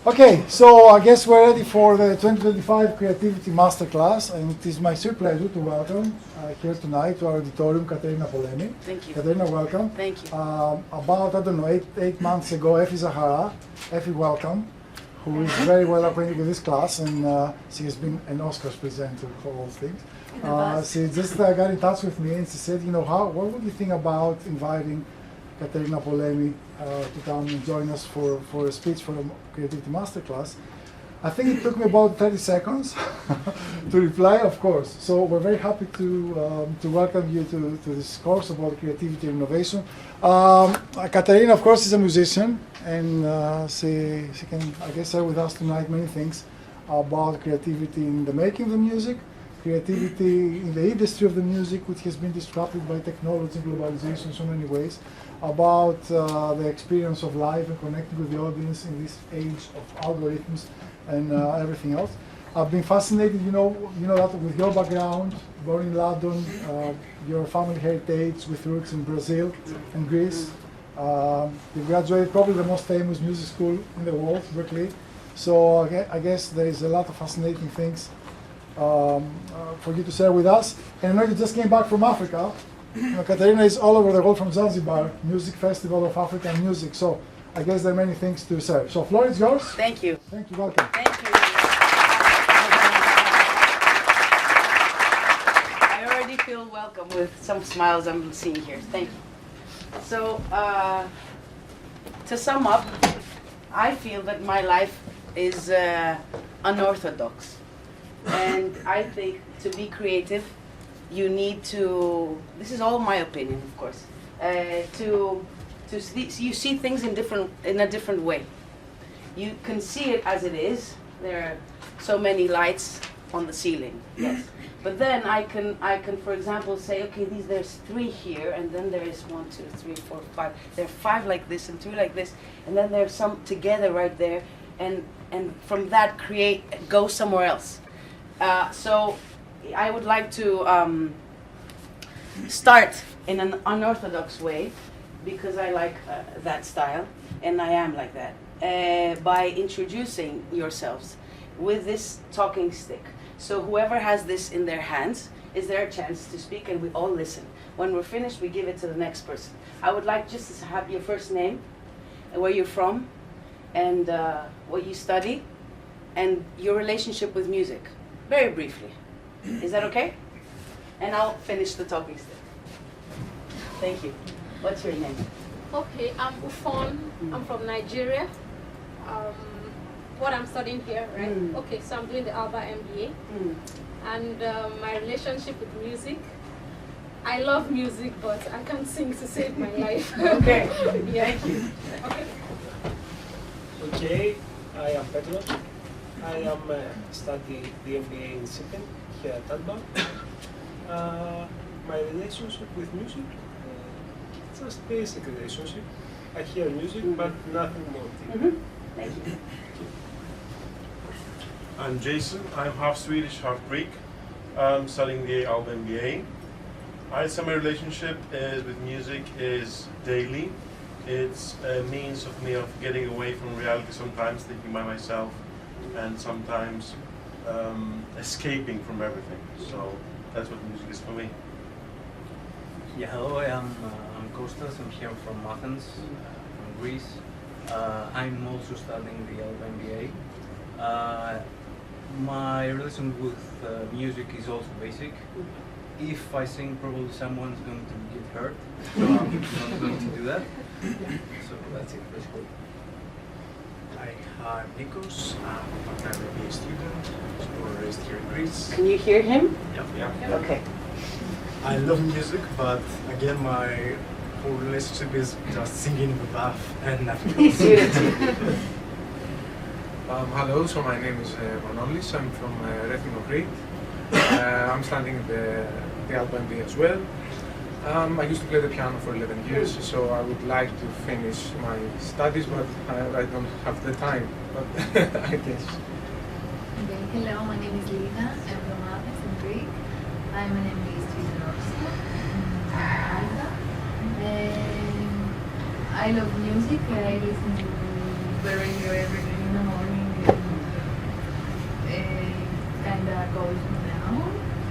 Okay, so I guess we're ready for the 2025 Creativity Masterclass, and it is my sheer pleasure to welcome here tonight to our auditorium Katerina Polemi. Thank you. Katerina, welcome. Thank you. About, I don't know, eight months ago, Effie Zahara, Effie, welcome, who is very well acquainted with this class, and she has been an Oscars presenter for all things. She just got in touch with me and she said, you know, what would you think about inviting Katerina Polemi to come and join us for a speech for a Creativity Masterclass? I think it took me about 30 seconds to reply, of course. So we're very happy to welcome you to this course about creativity and innovation. Katerina, of course, is a musician, and she can, I guess, share with us tonight many things about creativity in the making of the music, creativity in the industry of the music, which has been disrupted by technology and globalization in so many ways, about the experience of live and connecting with the audience in this age of algorithms and everything else. I've been fascinated, you know that with your background, born in London, your family heritage with roots in Brazil and Greece. You graduated probably the most famous music school in the world, Berkeley. So I guess there is a lot of fascinating things for you to share with us. And I know you just came back from Africa. You know, Katerina is all over the world, from Zanzibar, Music Festival of African Music. So I guess there are many things to share. So floor is yours. Thank you. Thank you. Welcome. Thank you. I already feel welcome with some smiles I'm seeing here. Thank you. So, to sum up, I feel that my life is unorthodox. And I think to be creative, you need to, this is all my opinion, of course, you see things in a different way. You can see it as it is. There are so many lights on the ceiling, yes. But then I can, for example, say, okay, there's 3 here, and then there is 1, 2, 3, 4, 5. There are 5 like this and 2 like this, and then there's some together right there, and from that go somewhere else. So I would like to start in an unorthodox way, because I like that style, and I am like that, by introducing yourselves with this talking stick. So whoever has this in their hands is their chance to speak, and we all listen. When we're finished, we give it to the next person. I would like just to have your first name, and where you're from, and what you study, and your relationship with music, very briefly. Is that okay? And I'll finish the talking stick. Thank you. What's your name? Okay, I'm Ufon. I'm from Nigeria. What I'm studying here, right? Okay, so I'm doing the Alba MBA. And my relationship with music. I love music, but I can't sing to save my life. Okay. Yeah. Thank you. Okay. Okay, I am Petro. I am studying the MBA in Sydney, here at Alba. My relationship with music, just basic relationship. I hear music, but nothing more deep. Thank you. I'm Jason. I'm half Swedish, half Greek. I'm studying the Alba MBA. I'd say my relationship with music is daily. It's a means of me of getting away from reality, sometimes thinking by myself, and sometimes escaping from everything. So that's what music is for me. Yeah, hello, I'm Kostas. I'm here from Athens, from Greece. I'm also studying the Alba MBA. My relation with music is also basic. If I sing, probably someone's going to get hurt, so I'm not going to do that. So that's it, basically. Hi, I'm Nikos. I'm an MBA student, born and raised here in Greece. Can you hear him? Yeah. Okay. I love music, but again, my whole relationship is just singing in the bath and nothing else. Hello, so my name is Manolis. I'm from Rethymno, Crete. I'm studying the Alba MBA as well. I used to play the piano for 11 years, so I would like to finish my studies, but I don't have the time. But I guess. Okay, hello, my name is Lina. I'm from Athens in Greek. I'm an MBA student also. I love music. I listen to the radio every day in the morning goes down.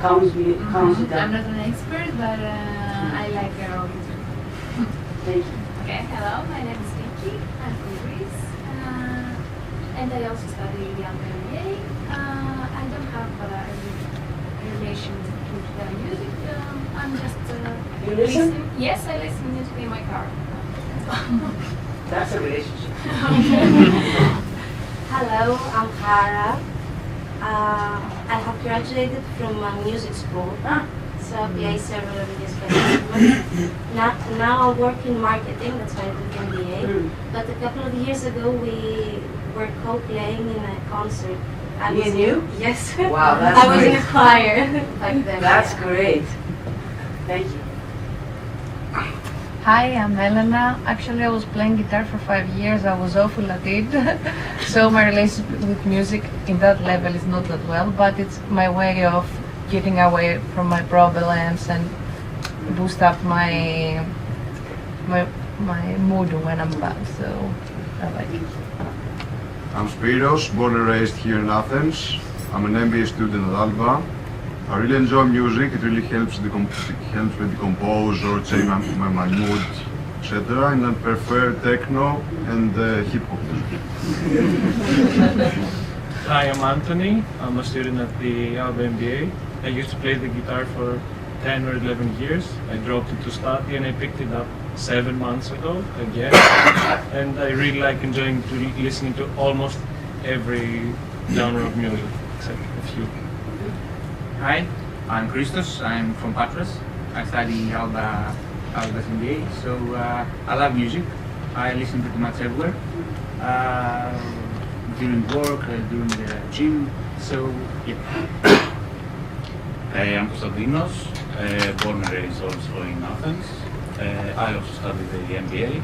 Calms you I'm down. not an expert, but I like Auditorium. Thank you. Okay, hello, my name is Vicky. I'm from Greece. And I also study the Alba MBA. I don't have any relation to the music. I'm just You listen? Yes, I listen to music in my car. That's a relationship. Hello, I'm Kara. I have graduated from music school, so I play several of these instruments. Now I work in marketing, that's why I do the MBA. But a couple of years ago we were co-playing in a concert. Me and you? Yes. Wow, that's I was in great. a choir back then. That's great. Thank you. Hi, I'm Elena. Actually, I was playing guitar for 5 years. I was awful at it. So my relationship with music in that level is not that well, but it's my way of getting away from my problems and boost up my mood when I'm bad. So I like it. I'm Spiros, born and raised here in Athens. I'm an MBA student at Alba. I really enjoy music. It really helps me decompose or change my mood, etc. And I prefer techno and hip hop music. Hi, I'm Anthony. I'm a student at the Alba MBA. I used to play the guitar for 10 or 11 years. I dropped it to study and I picked it up 7 months ago again. And I really like enjoying listening to almost every genre of music, except a few. Hi, I'm Christos. I'm from Patras. I study Alba's MBA, so I love music. I listen pretty much everywhere. During work, during the gym, so yeah. I'm Konstantinos, born and raised also in Athens. I also studied the MBA,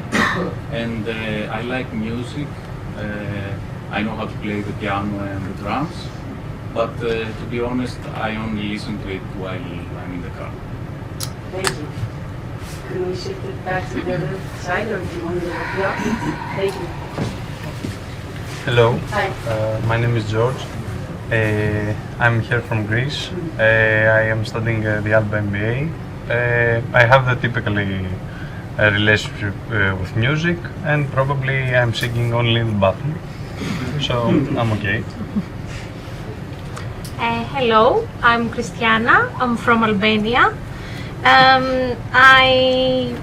and I like music. I know how to play the piano and the drums, but to be honest, I only listen to it while I'm in the car. Thank you. Can we shift it back to the other side, or do you want to help you out? Thank you. Hello, Hi. My name is George. I'm here from Greece. I am studying the Alba MBA. I have the typically relationship with music, and probably I'm singing only in the bathroom, so I'm okay. Hello, I'm Christiana. I'm from Albania. I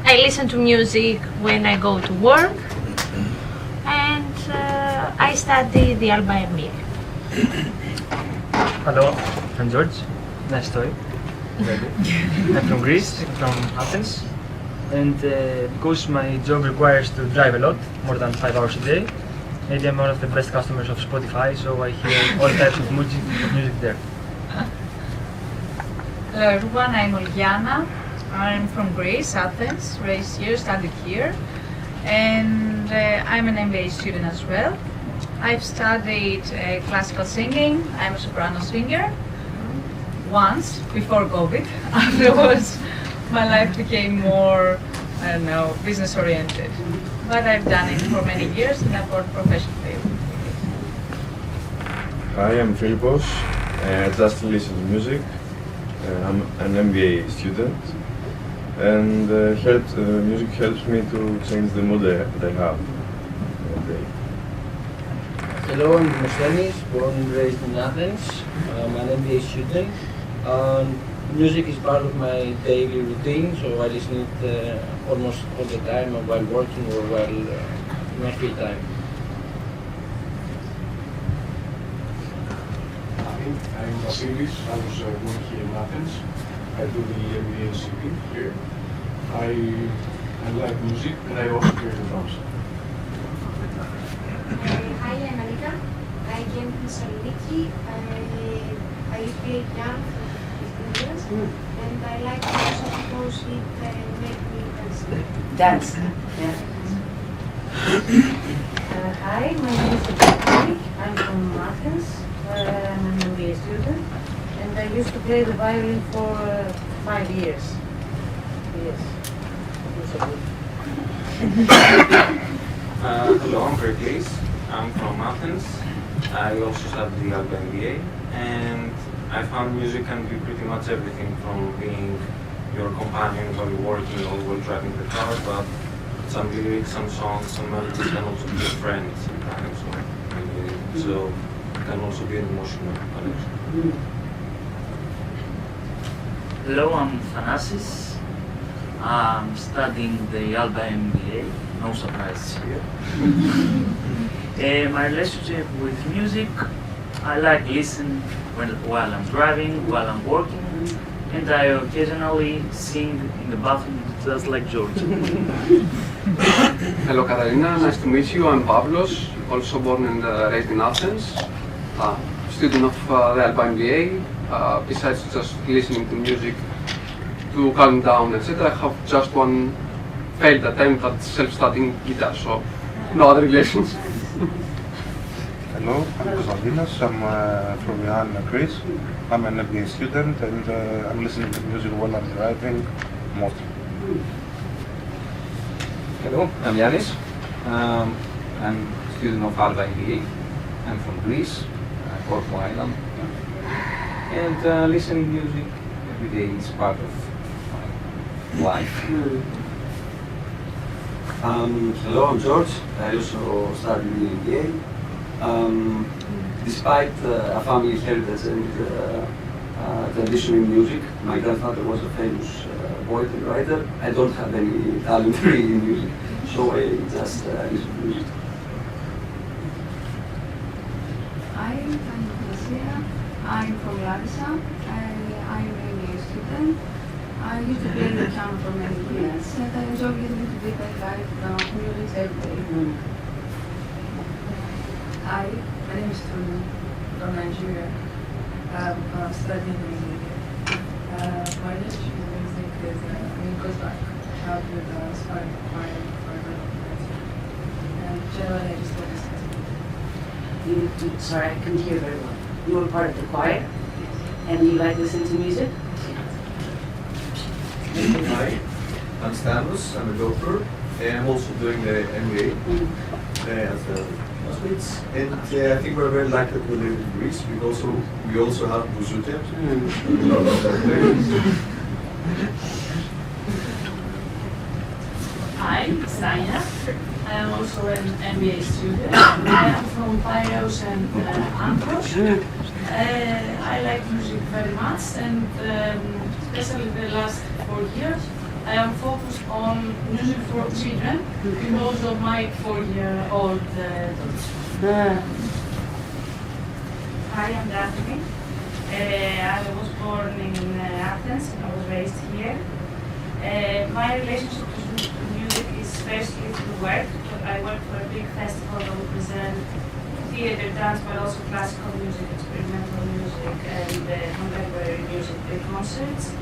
listen to music when I go to work, and I study the Alba MBA. Hello, I'm George. Nice to meet you. I'm from Greece, from Athens, and because my job requires to drive a lot, more than 5 hours a day, maybe I'm one of the best customers of Spotify, so I hear all types of music there. Hello everyone, I'm Olgiana. I'm from Greece, Athens, raised here, studied here, and I'm an MBA student as well. I've studied classical singing. I'm a soprano singer. Once, before COVID. Afterwards, my life became more, I don't know, business oriented. But I've done it for many years and I've worked professionally. Hi, I'm Philippos. I just listen to music. I'm an MBA student, and music helps me to change the mood that I have that day. Hello, I'm Demosthenis, born and raised in Athens. I'm an MBA student. Music is part of my daily routine, so I listen to it almost all the time while working or while in my free time. I'm Vasilis. I was born here in Athens. I do the MBA CP here. I like music and I also play the drums. Hi, I'm Anita. I came from Saloniki. I play piano for 15 years, and I like music because it makes me dance. Dance. Yeah. Hi, my name is Katerina. I'm from Athens. I'm an MBA student, and I used to play the violin for 5 years. Yes. Hello, I'm Pericles. I'm from Athens. I also studied the Alba MBA, and I found music can be pretty much everything, from being your companion while working or while driving the car, but some lyrics, some songs, some melodies can also be a friend sometimes. So it can also be an emotional connection. Hello, I'm Thanasis. I'm studying the Alba MBA, no surprise here. My relationship with music, I like listen while I'm driving, while I'm working, and I occasionally sing in the bathroom just like George. Hello Katerina, nice to meet you. I'm Pavlos, also born and raised in Athens, student of the Alba MBA. Besides just listening to music to calm down, etc., I have just one failed attempt at self-studying guitar, so no other relations. Hello, I'm Konstantinos. I'm from Iran, Greece. I'm an MBA student and I'm listening to music while I'm driving mostly. Hello, I'm Yanis. I'm a student of Alba MBA. I'm from Greece, Corfu Island. And listening music every day is part of my life. Hello, I'm George. I also studied the MBA. Despite a family heritage and tradition in music, my grandfather was a famous poet and writer. I don't have any talent really in music, so I just listen to music. I'm Lucia. I'm from Larissa. I'm a student. I used to play the piano for many years, and I enjoy listening to different kinds of music every day. Hi, my name is Tunu from Nigeria. I'm studying my relationship with music is, goes back childhood, starting choir for and generally I just love listening. Sorry, I couldn't hear very well. You were part of the choir, and you like listening to music? Hi, I'm Stanos. I'm a doctor. I'm also doing the MBA as a classmates. And I think we're very lucky that we live in Greece because we also have Bouzouti. Hi, Stanya. I am also an MBA student. I am from Piraeus and Antros. I like music very much, and especially the last 4 years, I am focused on music for children because of my 4-year-old daughter. Hi, I'm Daphne. I was born in Athens and I was raised here. My relationship to music is firstly through work. I work for a big festival that will present theater, dance, but also classical music, experimental music, and contemporary music, big concerts.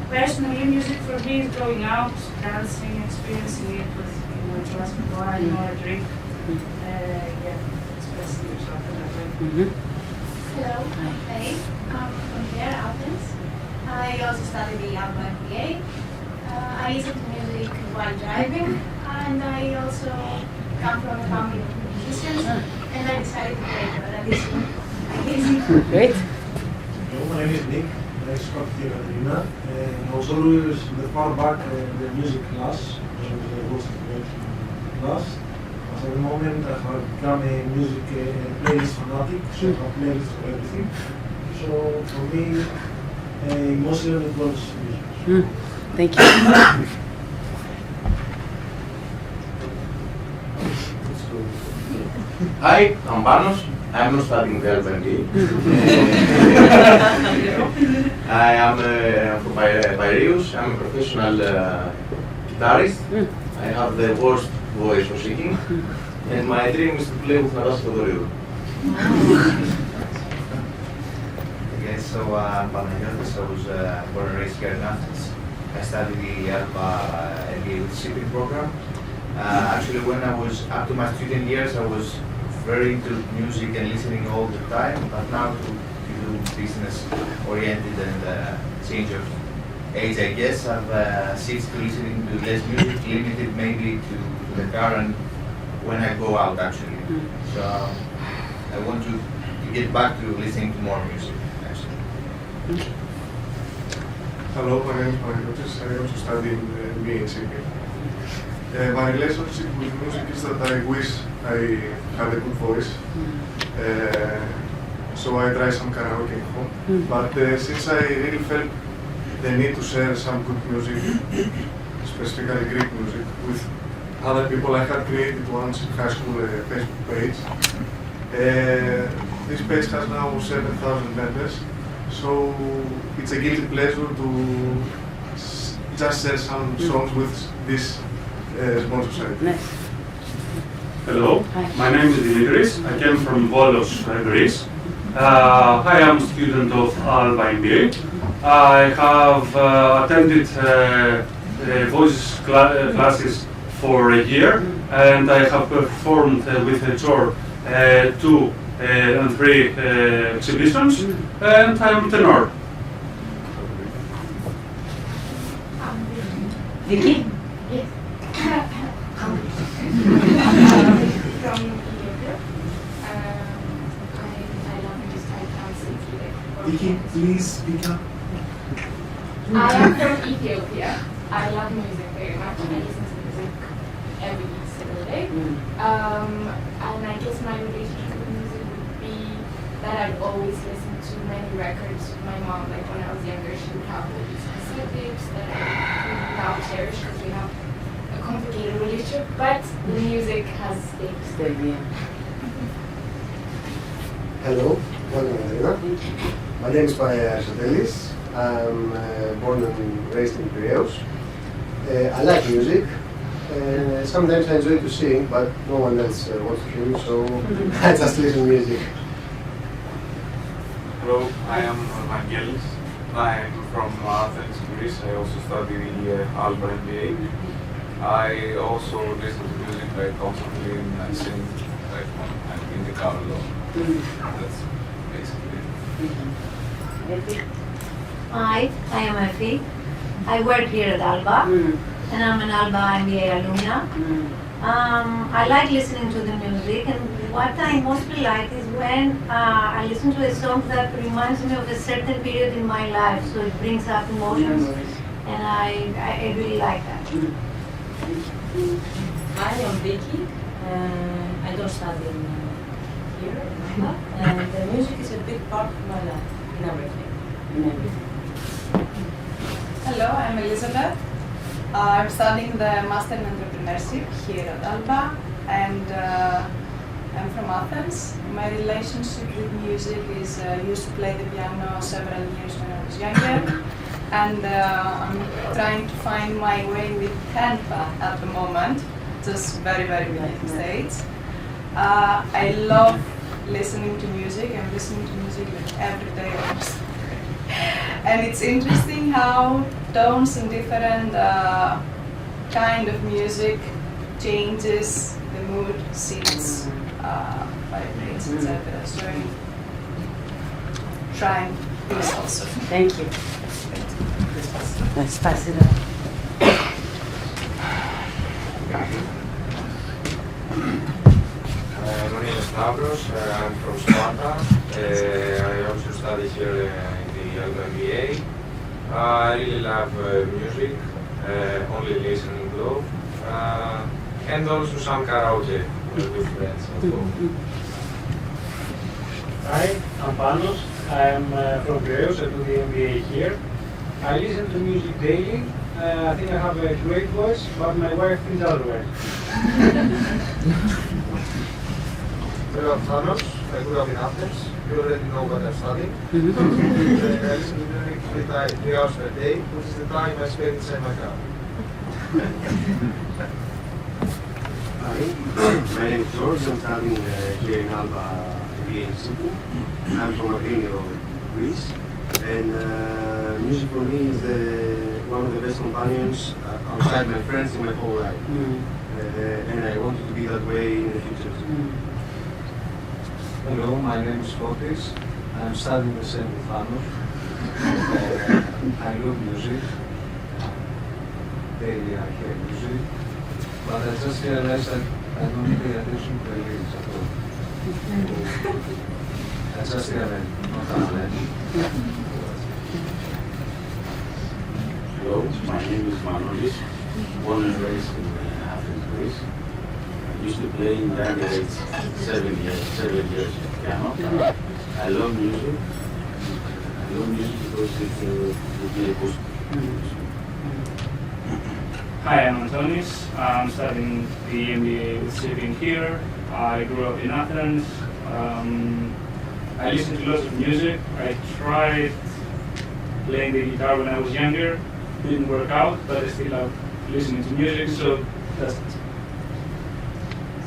Personally, music for me is going out, dancing, experiencing it with a glass of wine or a drink. Expressing yourself in that way. Hello, I'm Faye. I'm from here, Athens. I also study the Alba MBA. I listen to music while driving, and I also come from a family of musicians, and I decided to play for that reason. Great. Hello, my name is Nick. I studied here at Katerina, and I was always in the far back in the music class, the host class. At the moment, I have become a music playlist fanatic, so I have playlists for everything. So for me, emotional it was music. Thank you. Hi, I'm Panos. I'm not studying the Alba MBA. I am from Piraeus. I'm a professional guitarist. I have the worst voice for singing, and my dream is to play with Auditorium. Okay, so I'm Panagiotis. I was born and raised here in Athens. I studied the Alba MBA with shipping program. Actually, when I was up to my student years, I was very into music and listening all the time, but now to do business oriented and change of age, I guess, I've shifted to listening to less music, limited maybe to the car and when I go out actually. So I want to get back to listening to more music actually. Hello, my name is Mainemelis. I also study in MBA in Sydney. My relationship with music is that I wish I had a good voice. So I try some karaoke at home. But since I really felt the need to share some good music, specifically Greek music, with other people, I had created once in high school a Facebook page. This page has now 7,000 members. So it's a guilty pleasure to just share some songs with this small society. Hello, my name is Dimitris. I came from Volos, Greece. I am a student of Alba MBA. I have attended voice classes for a year, and I have performed with a tour 2 and 3 exhibitions, and I am tenor. Vicky? Yes. From Ethiopia. I love music. I can't sing today. Vicky, please speak up. I am from Ethiopia. I love music very much. I listen to music every single day. And I guess my relationship with music would be that I'd always listen to many records with my mom. Like when I was younger, she would have all these cassettes that I now cherish because we have a complicated relationship. But the music has stayed. Hello, welcome Katerina. My name is Aristotelis. I'm born and raised in Piraeus. I like music. Sometimes I enjoy to sing, but no one else wants to hear me, so I just listen to music. Hello, I am Vangelis. I'm from Athens, Greece. I also study the Alba MBA. I also listen to music like constantly and I sing like when I'm in the car alone. That's basically it. Hi, I am Effie. I work here at Alba, and I'm an Alba MBA alumna. I like listening to the music, and what I mostly like is when I listen to a song that reminds me of a certain period in my life, so it brings up emotions, and I really like that. Hi, I'm Vicky. I don't study here in Alba, and the music is a big part of my life, in everything. Hello, I'm Elizabeth. I'm studying the Master in Entrepreneurship here at Alba, and I'm from Athens. My relationship with music is I used to play the piano several years when I was younger, and I'm trying to find my way with Tempa at the moment, just very beginning stage. I love listening to music. I'm listening to music like every day almost. And it's interesting how tones and different kind of music changes the mood, seats, vibrates, etc. So I'm trying this also. Thank you. Let's pass it on. My name is Stavros. I'm from Sparta. I also study here in the Alba MBA. I really love music, only listening though, and also some karaoke with friends at home. Hi, I'm Panos. I'm from Piraeus. I do the MBA here. I listen to music daily. I think I have a great voice, but my wife thinks otherwise. Hello, I'm Thanos. I grew up in Athens. You already know what I'm studying. I listen to music 3 hours per day, which is the time I spend inside my car. Hi, my name is George. I'm studying here in Alba MBA in Sydney. I'm from Athens, Greece. And music for me is one of the best companions outside my friends in my whole life. And I want it to be that way in the future too. Hello, my name is Fotis. I'm studying the same with Thanos. I love music. Daily I hear music. But I just realized that I don't pay attention to the lyrics at all. I just hear them, not understand. Hello, my name is Manolis, born and raised in Athens, Greece. I used to play in young age, 7 years piano. I love music. I love music because it gives me a boost. Hi, I'm Antonis. I'm studying the MBA with shipping here. I grew up in Athens. I listen to lots of music. I tried playing the guitar when I was younger. Didn't work out, but I still love listening to music, so that's it.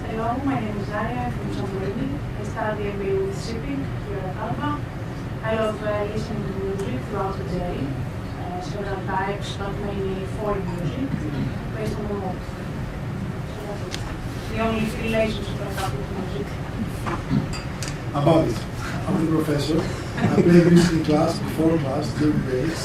Hello, my name is Daria. I'm from Santorini. I study MBA with shipping here at Alba. I love listening to music throughout the day. Several types, but mainly folk music, based on the mood. So that's it. The only relationship I have with music. About it. I'm the professor. I play music in class, before class, during breaks.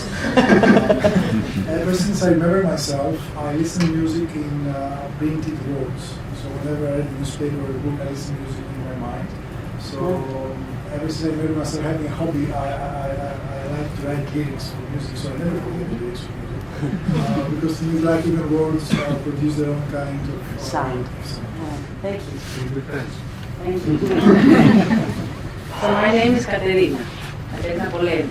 Ever since I remember myself, I listen to music in printed words. So whenever I read a newspaper or a book, I listen to music in my mind. So ever since I remember myself having a hobby, I like to write lyrics for music, so I never forget the lyrics for music. Because to me, like even words produce their own kind of sound. Thank you. Thank you. So my name is Katerina Polemi.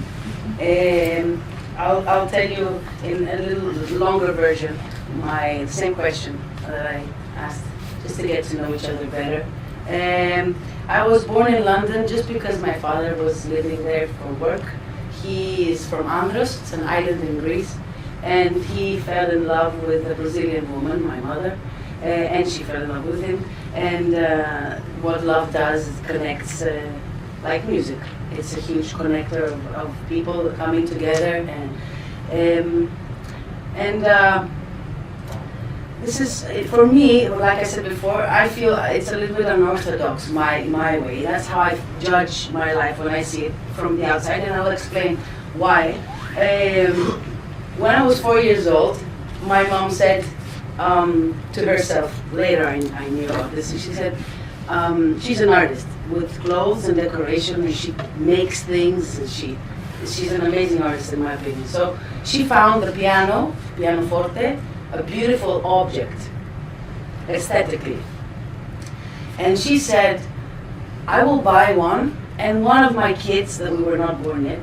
I'll tell you in a little longer version my same question that I asked, just to get to know each other better. I was born in London just because my father was living there for work. He is from Andros, it's an island in Greece, and he fell in love with a Brazilian woman, my mother, and she fell in love with him. And what love does is connects like music. It's a huge connector of people coming together, and this is, for me, like I said before, I feel it's a little bit unorthodox, my way. That's how I judge my life when I see it from the outside, and I'll explain why. When I was 4 years old, my mom said to herself, later I knew about this, and she said, she's an artist with clothes and decoration, and she makes things, and she's an amazing artist in my opinion. So she found the pianoforte, a beautiful object, aesthetically. And she said, I will buy one, and one of my kids, that we were not born yet,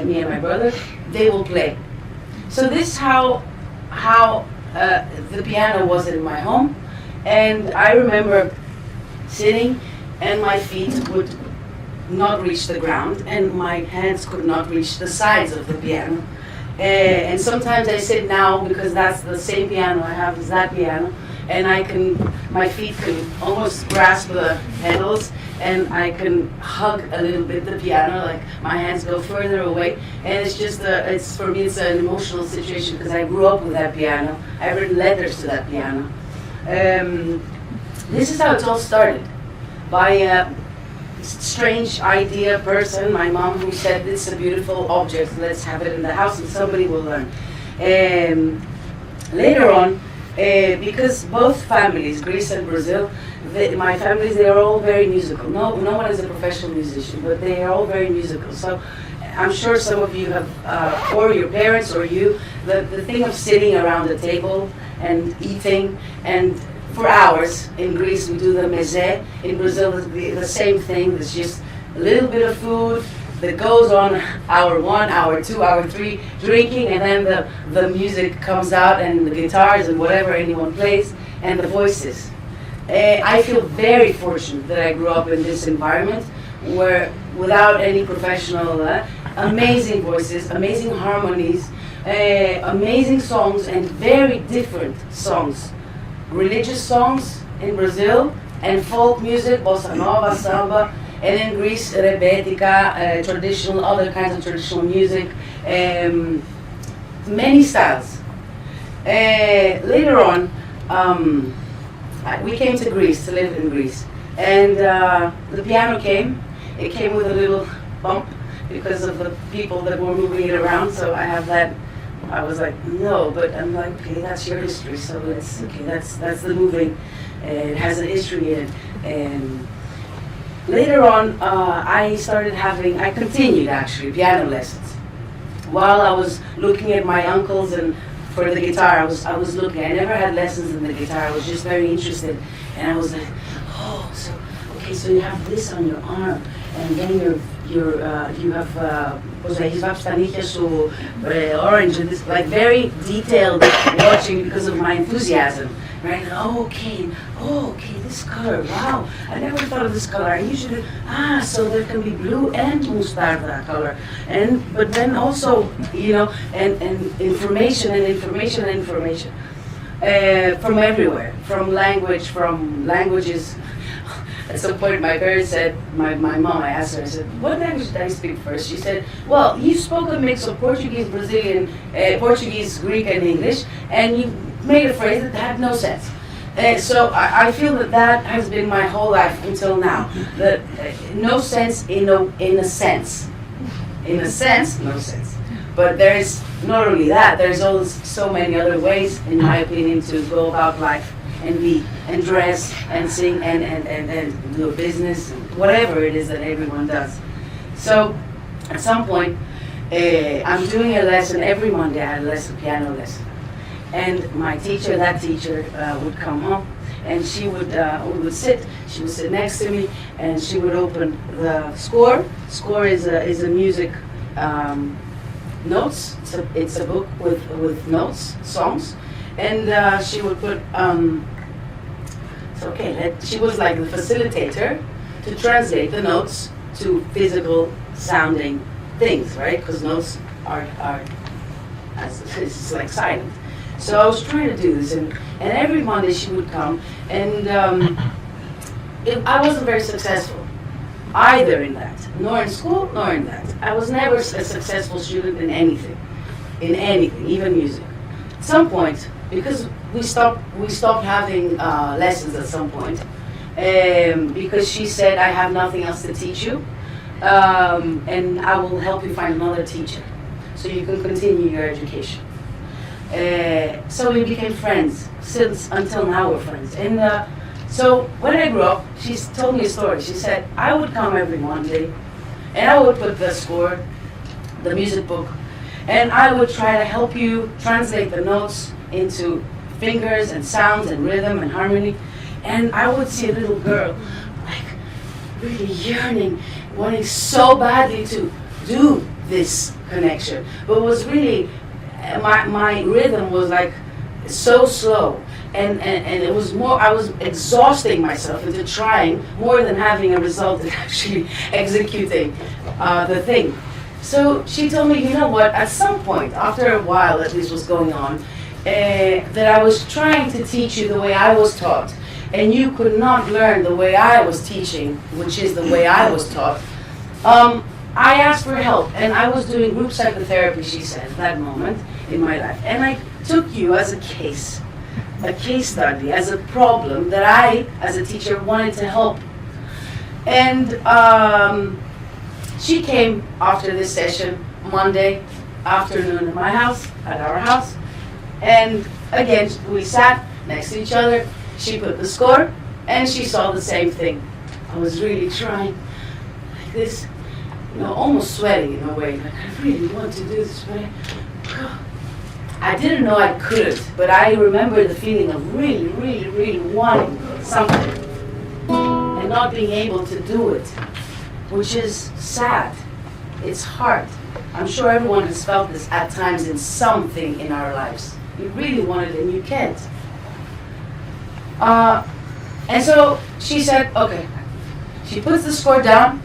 me and my brother, they will play. So this is how the piano was in my home. And I remember sitting, and my feet would not reach the ground, and my hands could not reach the sides of the piano. And sometimes I sit now, because that's the same piano I have as that piano, and my feet can almost grasp the pedals, and I can hug a little bit the piano, like my hands go further away. And it's just, for me, it's an emotional situation, because I grew up with that piano. I've written letters to that piano. This is how it all started, by a strange idea person, my mom, who said, this is a beautiful object, let's have it in the house and somebody will learn. Later on, because both families, Greece and Brazil, my families, they are all very musical. No one is a professional musician, but they are all very musical. So I'm sure some of you have, or your parents or you, the thing of sitting around the table and eating, and for hours. In Greece we do the meze. In Brazil the same thing. There's just a little bit of food that goes on hour 1, hour 2, hour 3, drinking, and then the music comes out, and the guitars and whatever anyone plays, and the voices. I feel very fortunate that I grew up in this environment where, without any professional, amazing voices, amazing harmonies, amazing songs, and very different songs. Religious songs in Brazil, and folk music, bossa nova, samba, and in Greece, rebetika, traditional, other kinds of traditional music, many styles. Later on, we came to Greece, to live in Greece, and the piano came. It came with a little bump because of the people that were moving it around, so I have that I was like, no, but I'm like, okay, that's your history, so it's okay. That's the moving. It has a history in it. And later on, I continued actually piano lessons. While I was looking at my uncles and for the guitar, I was looking. I never had lessons in the guitar. I was just very interested, and I was like, oh, so okay, so you have this on your arm, and then you have orange, and this, like very detailed watching because of my enthusiasm, right? And, okay, this color, wow, I never thought of this color. I usually, so there can be blue and mostarda color, but then also, and information from everywhere, from languages. At some point, my parents said, my mom, I asked her, I said, what language did I speak first? She said, well, you spoke a mix of Portuguese, Brazilian, Portuguese, Greek, and English, and you made a phrase that had no sense. So I feel that has been my whole life until now. That no sense in a sense. In a sense, no sense. But there's not only that, there's so many other ways, in my opinion, to go about life. And be, and dress, and sing, and do a business, and whatever it is that everyone does. So, at some point, I'm doing a lesson every Monday. I had a piano lesson, and my teacher, would come home, and she would sit. She would sit next to me, and she would open the score. Score is a music notes. It's a book with notes, songs. And she would put, she was like the facilitator to translate the notes to physical sounding things, right? Because notes are it's like silent. So I was trying to do this, and every Monday she would come, and I wasn't very successful either in that, nor in school, nor in that. I was never a successful student in anything, even music. At some point, because we stopped having lessons at some point, because she said, I have nothing else to teach you, and I will help you find another teacher so you can continue your education. So we became friends. Until now we're friends. And so when I grew up, she told me a story. She said, I would come every Monday, and I would put the score, the music book, and I would try to help you translate the notes into fingers and sounds and rhythm and harmony. And I would see a little girl, like, really yearning, wanting so badly to do this connection. But it was really, my rhythm was like so slow. And it was more, I was exhausting myself into trying more than having a result and actually executing the thing. So she told me, you know what, at some point, after a while that this was going on, that I was trying to teach you the way I was taught, and you could not learn the way I was teaching, which is the way I was taught. I asked for help, and I was doing group psychotherapy, she said, at that moment in my life. And I took you as a case study, as a problem that I, as a teacher, wanted to help. And she came after this session, Monday afternoon at my house, at our house. And again, we sat next to each other. She put the score, and she saw the same thing. I was really trying, like this, almost sweating in a way. Like, I really want to do this, but I didn't know I could. But I remember the feeling of really, really, really wanting something and not being able to do it, which is sad. It's hard. I'm sure everyone has felt this at times in something in our lives. You really want it and you can't. And so she said, okay. She puts the score down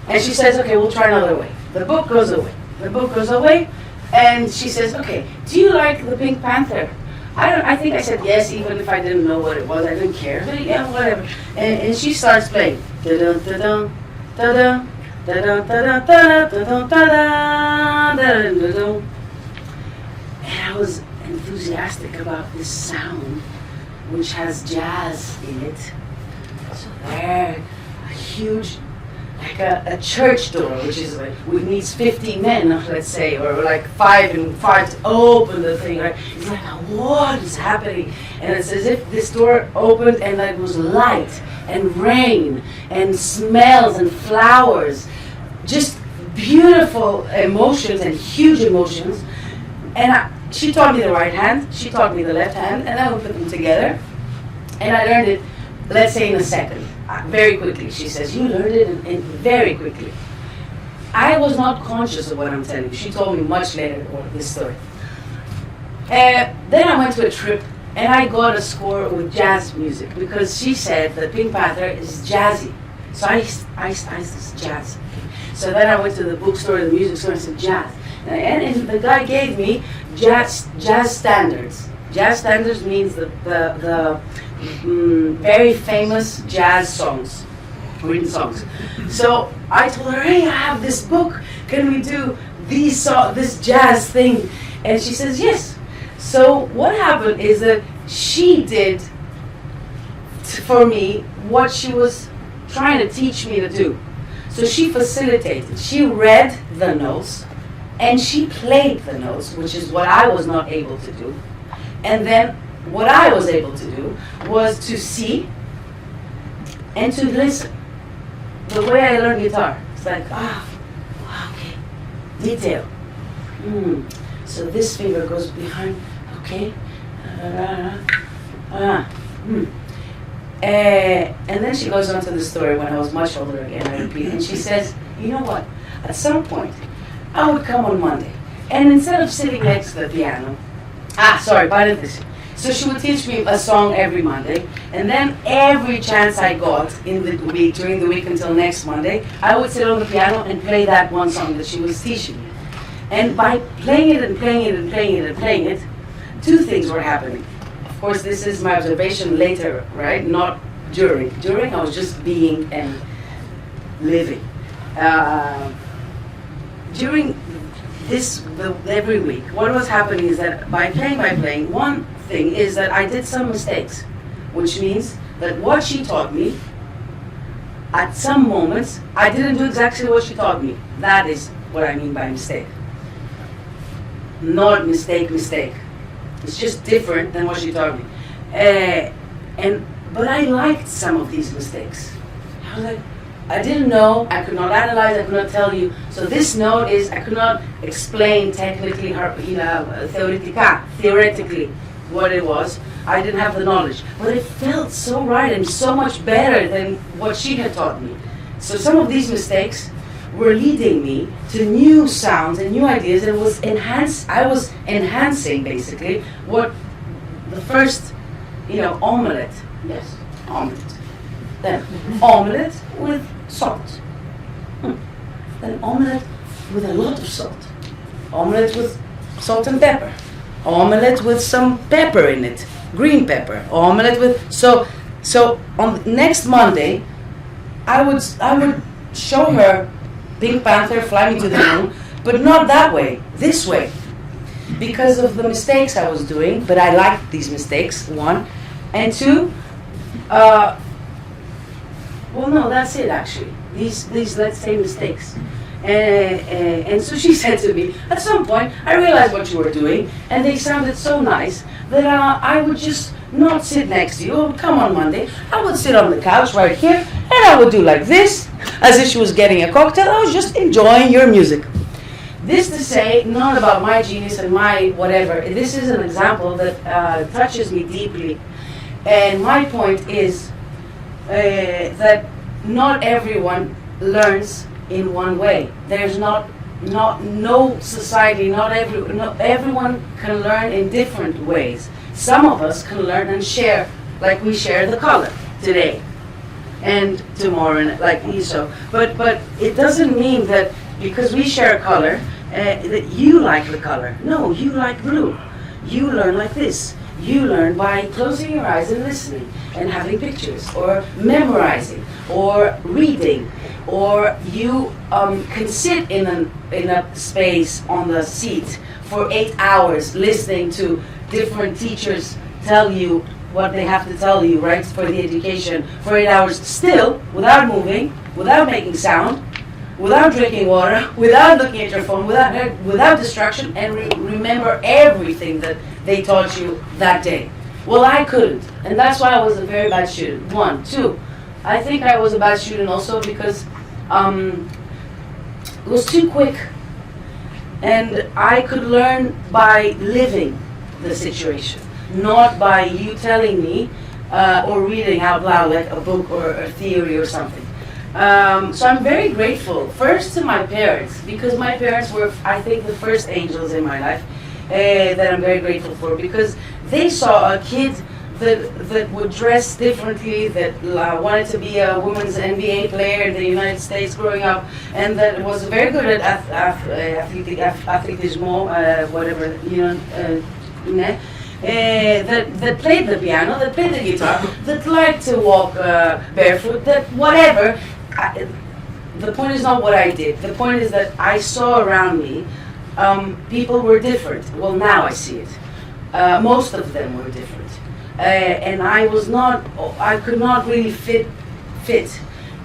and she says, okay, we'll try another way. The book goes away. The book goes away and she says, okay, do you like the Pink Panther? I think I said yes, even if I didn't know what it was. I didn't care. But yeah, whatever. And she starts playing. Da-dum, da-dum, da-dum, da-dum, da-dum, da-dum, da-dum, da-dum. And I was enthusiastic about this sound, which has jazz in it. So there, a huge like a church door, which is like, which needs 50 men, let's say, or like 5 and 5 to open the thing, right? It's like, what is happening? And it's as if this door opened and there was light and rain and smells and flowers, just beautiful emotions and huge emotions. And she taught me the right hand, she taught me the left hand, and then we put them together. And I learned it, let's say, in a second. Very quickly. She says, you learned it in very quickly. I was not conscious of what I'm telling you. She told me much later this story. Then I went to a trip and I got a score with jazz music because she said that Pink Panther is jazzy. So I said jazz. So then I went to the bookstore, the music store, and said jazz. And the guy gave me jazz standards. Jazz standards means the very famous jazz songs, written songs. So I told her, hey, I have this book. Can we do this jazz thing? And she says, yes. So what happened is that she did for me what she was trying to teach me to do. So she facilitated. She read the notes and she played the notes, which is what I was not able to do. And then what I was able to do was to see and to listen. The way I learned guitar, it's like, okay, detail. So this finger goes behind, okay. And then she goes on to the story when I was much older again, I repeat, and she says, you know what, at some point, I would come on Monday, and instead of sitting next to the piano, parenthesis. So she would teach me a song every Monday, and then every chance I got in the week, during the week until next Monday, I would sit on the piano and play that one song that she was teaching me. And by playing it and playing it and playing it and playing it, two things were happening. Of course, this is my observation later, right? Not during. During, I was just being and living. During every week, what was happening is that by playing, one thing is that I did some mistakes, which means that what she taught me, at some moments, I didn't do exactly what she taught me. That is what I mean by mistake. Not mistake. It's just different than what she taught me. But I liked some of these mistakes. I was like, I didn't know, I could not analyze, I could not tell you. So this note is, I could not explain technically, theoretically what it was. I didn't have the knowledge. But it felt so right and so much better than what she had taught me. So some of these mistakes were leading me to new sounds and new ideas, and I was enhancing basically what the first, omelette. Yes, omelette. Then omelette with salt. Then omelette with a lot of salt. Omelette with salt and pepper. Omelette with some pepper in it, green pepper. Omelette with so on next Monday, I would show her Pink Panther, Fly Me to the Moon, but not that way, this way, because of the mistakes I was doing. But I liked these mistakes, one, and two. Well, no, that's it actually. These let's say mistakes. And so she said to me, at some point, I realized what you were doing, and they sounded so nice that I would just not sit next to you. Oh, come on Monday. I would sit on the couch right here, and I would do like this, as if she was getting a cocktail. I was just enjoying your music. This to say, not about my genius and my whatever. This is an example that touches me deeply. And my point is that not everyone learns in one way. There's no society, not everyone can learn in different ways. Some of us can learn and share, like we share the color today and tomorrow, and like Iso. But it doesn't mean that because we share a color that you like the color. No, you like blue. You learn like this. You learn by closing your eyes and listening and having pictures, or memorizing, or reading, or you can sit in a space on the seat for 8 hours listening to different teachers tell you what they have to tell you, right, for the education, for 8 hours, still, without moving, without making sound, without drinking water, without looking at your phone, without distraction, and remember everything that they taught you that day. Well, I couldn't, and that's why I was a very bad student. 1, 2, I think I was a bad student also because it was too quick, and I could learn by living the situation, not by you telling me or reading out loud like a book or a theory or something. So I'm very grateful, first to my parents, because my parents were, I think, the first angels in my life that I'm very grateful for, because they saw a kid that would dress differently, that wanted to be a women's NBA player in the United States growing up, and that was very good at athleticismo, whatever, that played the piano, that played the guitar, that liked to walk barefoot, that whatever. The point is not what I did. The point is that I saw around me people were different. Well, now I see it. Most of them were different. And I could not really fit.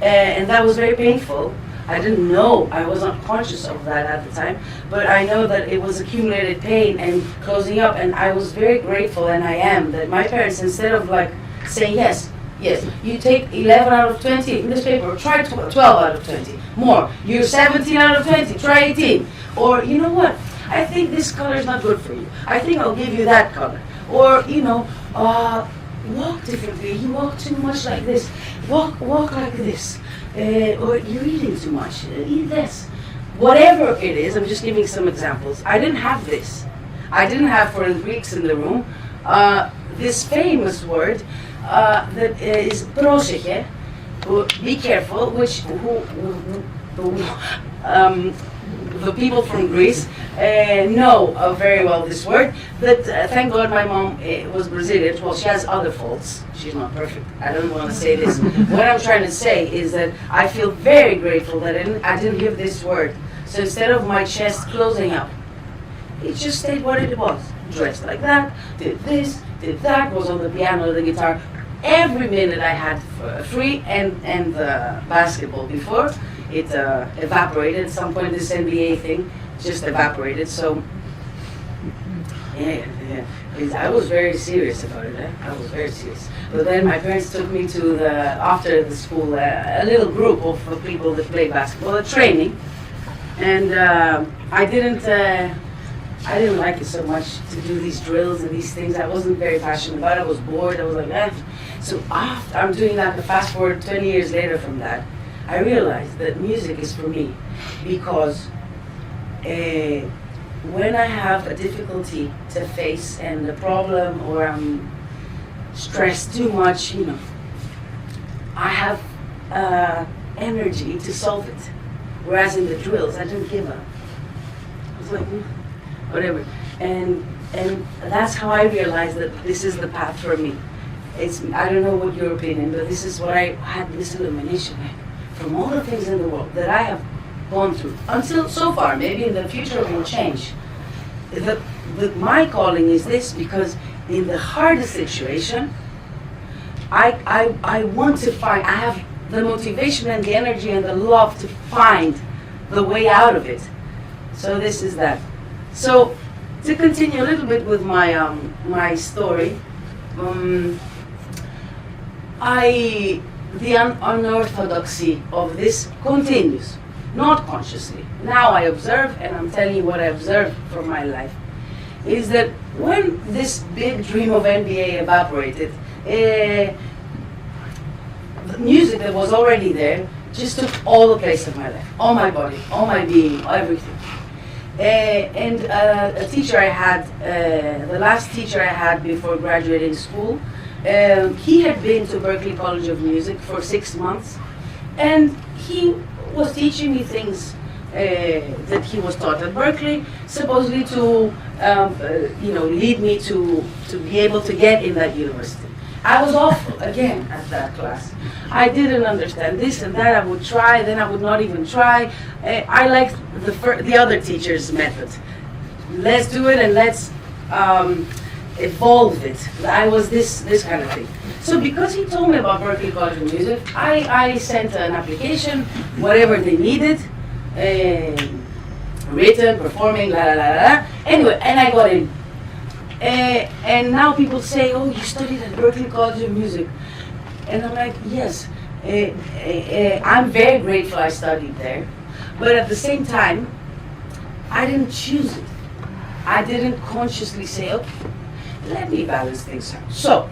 And that was very painful. I didn't know, I was not conscious of that at the time, but I know that it was accumulated pain and closing up, and I was very grateful, and I am, that my parents, instead of like saying yes, you take 11 out of 20 in this paper, try 12 out of 20, more, you're 17 out of 20, try 18, or you know what, I think this color is not good for you, I think I'll give you that color, or walk differently, you walk too much like this, walk like this, or you're eating too much, eat this. Whatever it is, I'm just giving some examples. I didn't have this. I didn't have, for the Greeks in the room, this famous word that is πρόσεχε, be careful, which the people from Greece know very well this word, but thank God my mom was Brazilian. Well, she has other faults. She's not perfect. I don't want to say this. What I'm trying to say is that I feel very grateful that I didn't hear this word. So instead of my chest closing up, it just stayed what it was. Dressed like that, did this, did that, was on the piano, the guitar. Every minute I had free, and the basketball before, it evaporated. At some point this NBA thing just evaporated. So yeah. I was very serious about it. I was very serious. But then my parents took me to after the school, a little group of people that play basketball, a training, and I didn't like it so much to do these drills and these things. I wasn't very passionate about it. I was bored. I was like, eh. So after I'm doing that, the fast forward 20 years later from that, I realized that music is for me, because when I have a difficulty to face and a problem, or I'm stressed too much, I have energy to solve it. Whereas in the drills, I didn't give up. I was like, whatever. And that's how I realized that this is the path for me. I don't know what your opinion, but this is what I had, this illumination, from all the things in the world that I have gone through until so far. Maybe in the future it will change. My calling is this, because in the hardest situation, I want to find, I have the motivation and the energy and the love to find the way out of it. So this is that. So to continue a little bit with my my story, the unorthodoxy of this continues, not consciously. Now I observe, and I'm telling you what I observed from my life, is that when this big dream of NBA evaporated, the music that was already there just took all the place of my life, all my body, all my being, everything. And a teacher I had, the last teacher I had before graduating school, he had been to Berklee College of Music for 6 months, and he was teaching me things that he was taught at Berklee, supposedly to lead me to be able to get in that university. I was awful, again, at that class. I didn't understand this and that. I would try, then I would not even try. I liked the other teacher's method. Let's do it, and let's evolve it. I was this kind of thing. So because he told me about Berklee College of Music, I sent an application, whatever they needed, written, performing, la la la la. Anyway, and I got in. And now people say, oh, you studied at Berklee College of Music. And I'm like, yes. I'm very grateful I studied there. But at the same time, I didn't choose it. I didn't consciously say, okay, let me balance things out. So,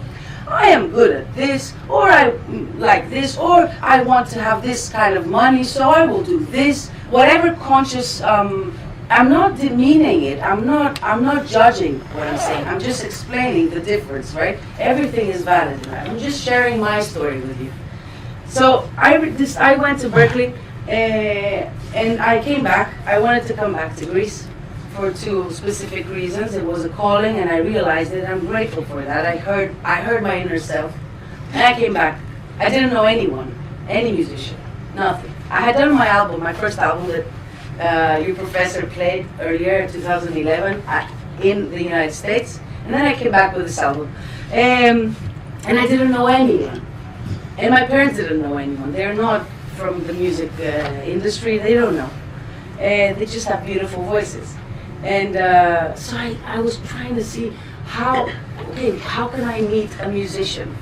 I am good at this, or I like this, or I want to have this kind of money, so I will do this. Whatever conscious, I'm not demeaning it. I'm not judging what I'm saying. I'm just explaining the difference, right? Everything is valid. Right? I'm just sharing my story with you. So I went to Berklee, and I came back. I wanted to come back to Greece for 2 specific reasons. It was a calling, and I realized it. I'm grateful for that. I heard my inner self, and I came back. I didn't know anyone, any musician, nothing. I had done my album, my first album that your professor played earlier in 2011 in the United States, and then I came back with this album, and I didn't know anyone, and my parents didn't know anyone. They're not from the music industry. They don't know. They just have beautiful voices. And so I was trying to see how can I meet a musician?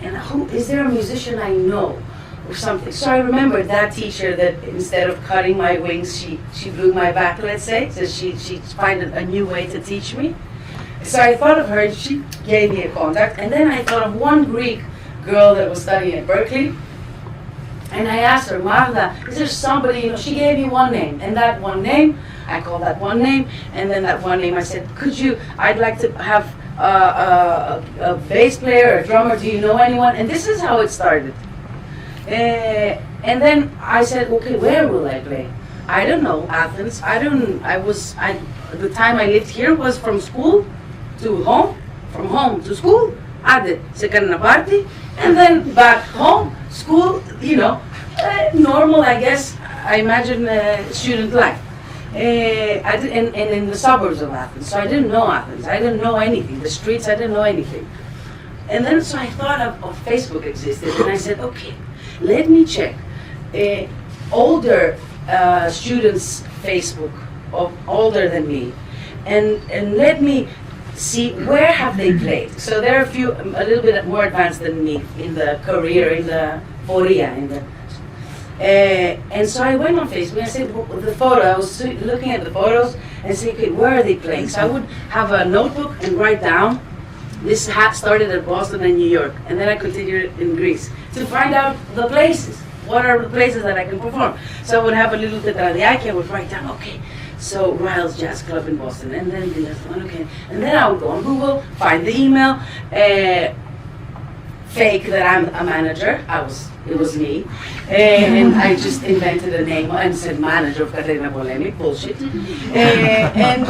And is there a musician I know or something? So I remembered that teacher that instead of cutting my wings, she blew my back, let's say. So she found a new way to teach me. So I thought of her, and she gave me a contact. And then I thought of one Greek girl that was studying at Berklee. And I asked her, Magda, is there somebody, she gave me one name. And that one name, I called that one name, and then that one name I said, I'd like to have a bass player, a drummer, do you know anyone? And this is how it started. And then I said, okay, where will I play? I don't know, Athens. The time I lived here was from school to home, from home to school, Ade, se canna party, and then back home, school, normal, I guess, I imagine student life. And in the suburbs of Athens. So I didn't know Athens. I didn't know anything. The streets, I didn't know anything. And then so I thought of Facebook existed, and I said, okay, let me check older students' Facebook, older than me, and let me see where have they played. So there are a little bit more advanced than me in the career, in the poria, and so I went on Facebook and I said, I was looking at the photos and saying, okay, where are they playing? So I would have a notebook and write down, this started at Boston and New York, and then I continued in Greece to find out the places. What are the places that I can perform? So I would have a little tetradiaki, I would write down, okay, so Ryle's Jazz Club in Boston, and then the other one, okay. And then I would go on Google, find the email, fake that I'm a manager. It was me, and I just invented a name and said manager of Katerina Polemi, bullshit. And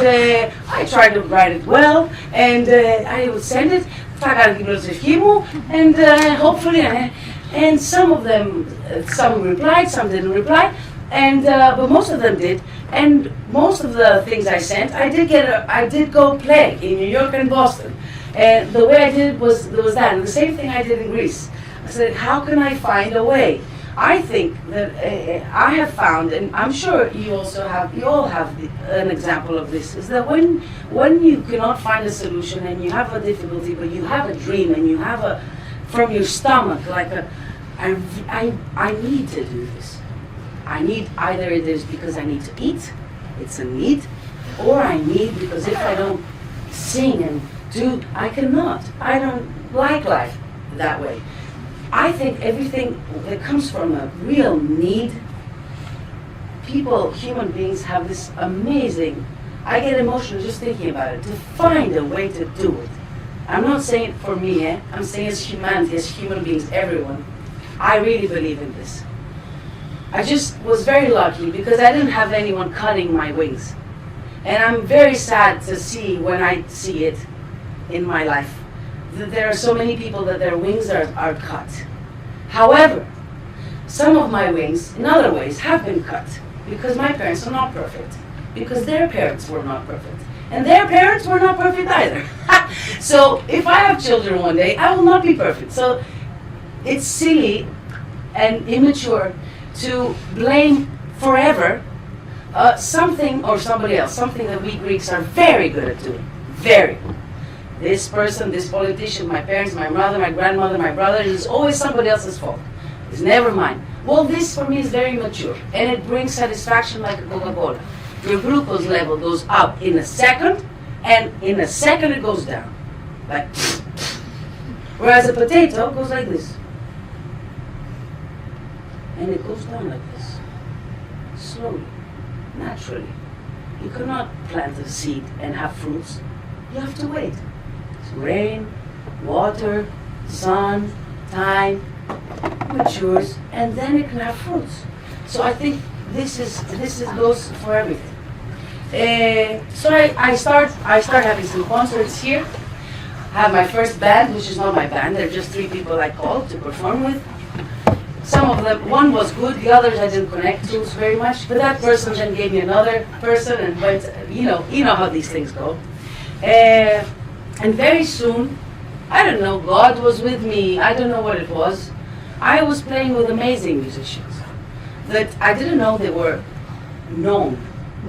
I tried to write it well, and I would send it, and hopefully, and some of them, some replied, some didn't reply, but most of them did. And most of the things I sent, I did go play in New York and Boston. And the way I did it was that. And the same thing I did in Greece. I said, how can I find a way? I think that I have found, and I'm sure you all have an example of this, is that when you cannot find a solution and you have a difficulty, but you have a dream and you have from your stomach, I need to do this. I need, either it is because I need to eat, it's a need, or I need because if I don't sing and do, I cannot. I don't like life that way. I think everything that comes from a real need, human beings have this amazing, I get emotional just thinking about it, to find a way to do it. I'm not saying it for me, I'm saying as humanity, as human beings, everyone. I really believe in this. I just was very lucky because I didn't have anyone cutting my wings. And I'm very sad to see when I see it in my life, that there are so many people that their wings are cut. However, some of my wings, in other ways, have been cut because my parents are not perfect, because their parents were not perfect. And their parents were not perfect either. So if I have children one day, I will not be perfect. So it's silly and immature to blame forever something or somebody else, something that we Greeks are very good at doing, very. This person, this politician, my parents, my mother, my grandmother, my brother, it's always somebody else's fault. It's never mine. Well, this for me is very mature, and it brings satisfaction like a Coca-Cola. Your glucose level goes up in a second, and in a second it goes down. Like, whereas a potato goes like this. And it goes down like this. Slowly, naturally. You cannot plant a seed and have fruits. You have to wait. It's rain, water, sun, time, matures, and then it can have fruits. So I think this goes for everything. So I start having some concerts here. I have my first band, which is not my band. They're just 3 people I called to perform with. Some of them, one was good, the others I didn't connect to very much. But that person then gave me another person, and went. You know how these things go. And very soon, I don't know, God was with me. I don't know what it was. I was playing with amazing musicians that I didn't know they were known.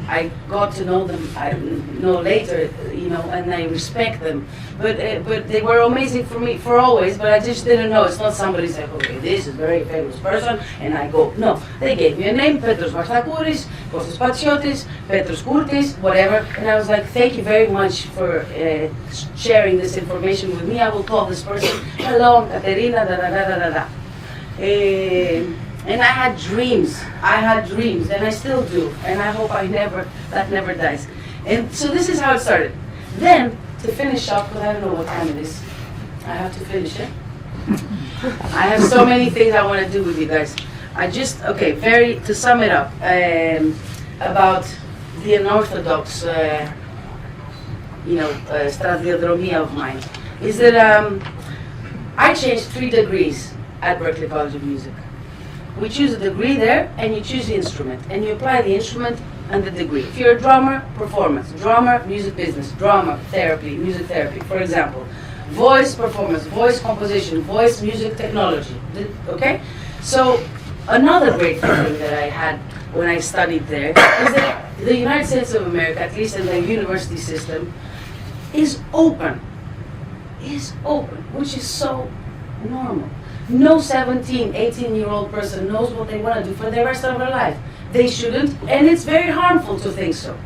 I got to know them, I know later, and I respect them. But they were amazing for me for always, but I just didn't know. It's not somebody saying, okay, this is a very famous person, and I go. No, they gave me a name, Petros Vartakouris, Kostas Patsiotis, Petros Kourtis, whatever. And I was like, thank you very much for sharing this information with me. I will call this person, hello, I'm Katerina, da-da-da-da-da-da. And I had dreams, and I still do, and I hope that never dies. And so this is how it started. Then, to finish up, because I don't know what time it is, I have to finish it. I have so many things I want to do with you guys. To sum it up, about the unorthodox, stadiodromia of mine, is that I changed 3 degrees at Berklee College of Music. We choose a degree there, and you choose the instrument, and you apply the instrument and the degree. If you're a drummer, performance. Drummer, music business. Drummer, therapy, music therapy. For example, voice, performance. Voice, composition. Voice, music, technology. Okay? So another great thing that I had when I studied there is that the United States of America, at least in the university system, is open, which is so normal. No 17, 18-year-old person knows what they want to do for the rest of their life. They shouldn't, and it's very harmful to think so.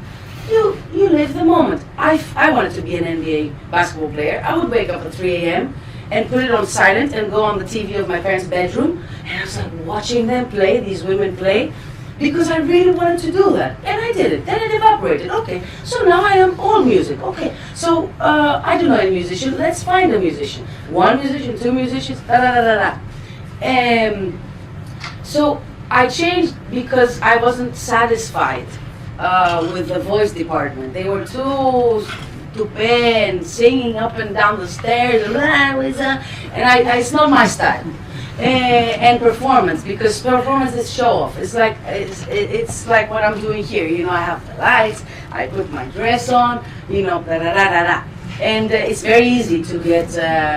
You live the moment. I wanted to be an NBA basketball player. I would wake up at 3 a.m. and put it on silent and go on the TV of my parents' bedroom, and I was like watching them play, these women play, because I really wanted to do that. And I did it. Then it evaporated. Okay, so now I am all music. Okay, so I don't know any musician. Let's find a musician. 1 musician, 2 musicians, so I changed because I wasn't satisfied with the voice department. They were too stupid, singing up and down the stairs, and it's not my style. And performance, because performance is show off. It's like what I'm doing here. I have the lights, I put my dress on, and it's very easy to get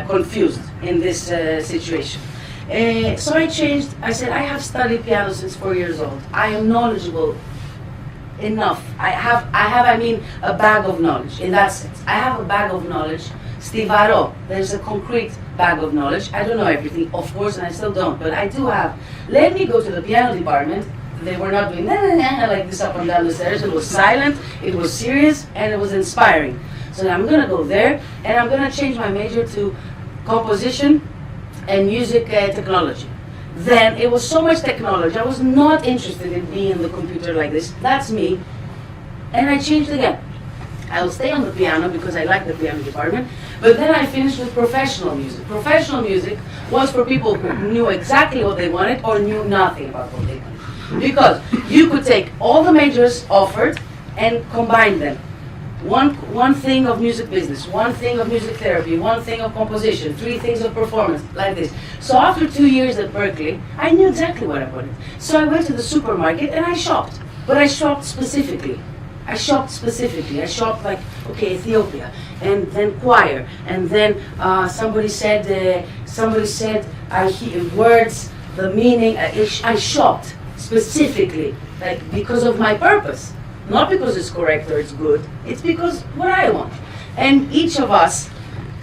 confused in this situation. So I changed. I said, I have studied piano since 4 years old. I am knowledgeable enough. I have a bag of knowledge in that sense. I have a bag of knowledge. Stivaro, there's a concrete bag of knowledge. I don't know everything, of course, and I still don't, but I do have. Let me go to the piano department. They were not doing like this up and down the stairs. It was silent, it was serious, and it was inspiring. So I'm gonna go there, and I'm gonna change my major to composition and music technology. Then it was so much technology. I was not interested in being in the computer like this. That's me. And I changed again. I will stay on the piano because I like the piano department, but then I finished with professional music. Professional music was for people who knew exactly what they wanted or knew nothing about what they wanted. Because you could take all the majors offered and combine them. One thing of music business, 1 thing of music therapy, 1 thing of composition, 3 things of performance, like this. So after 2 years at Berklee, I knew exactly what I wanted. So I went to the supermarket and I shopped, but I shopped specifically. I shopped specifically. I shopped like, okay, Ethiopia, and then choir, and then somebody said I hear words, the meaning. I shopped specifically, like because of my purpose, not because it's correct or it's good. It's because what I want. And each of us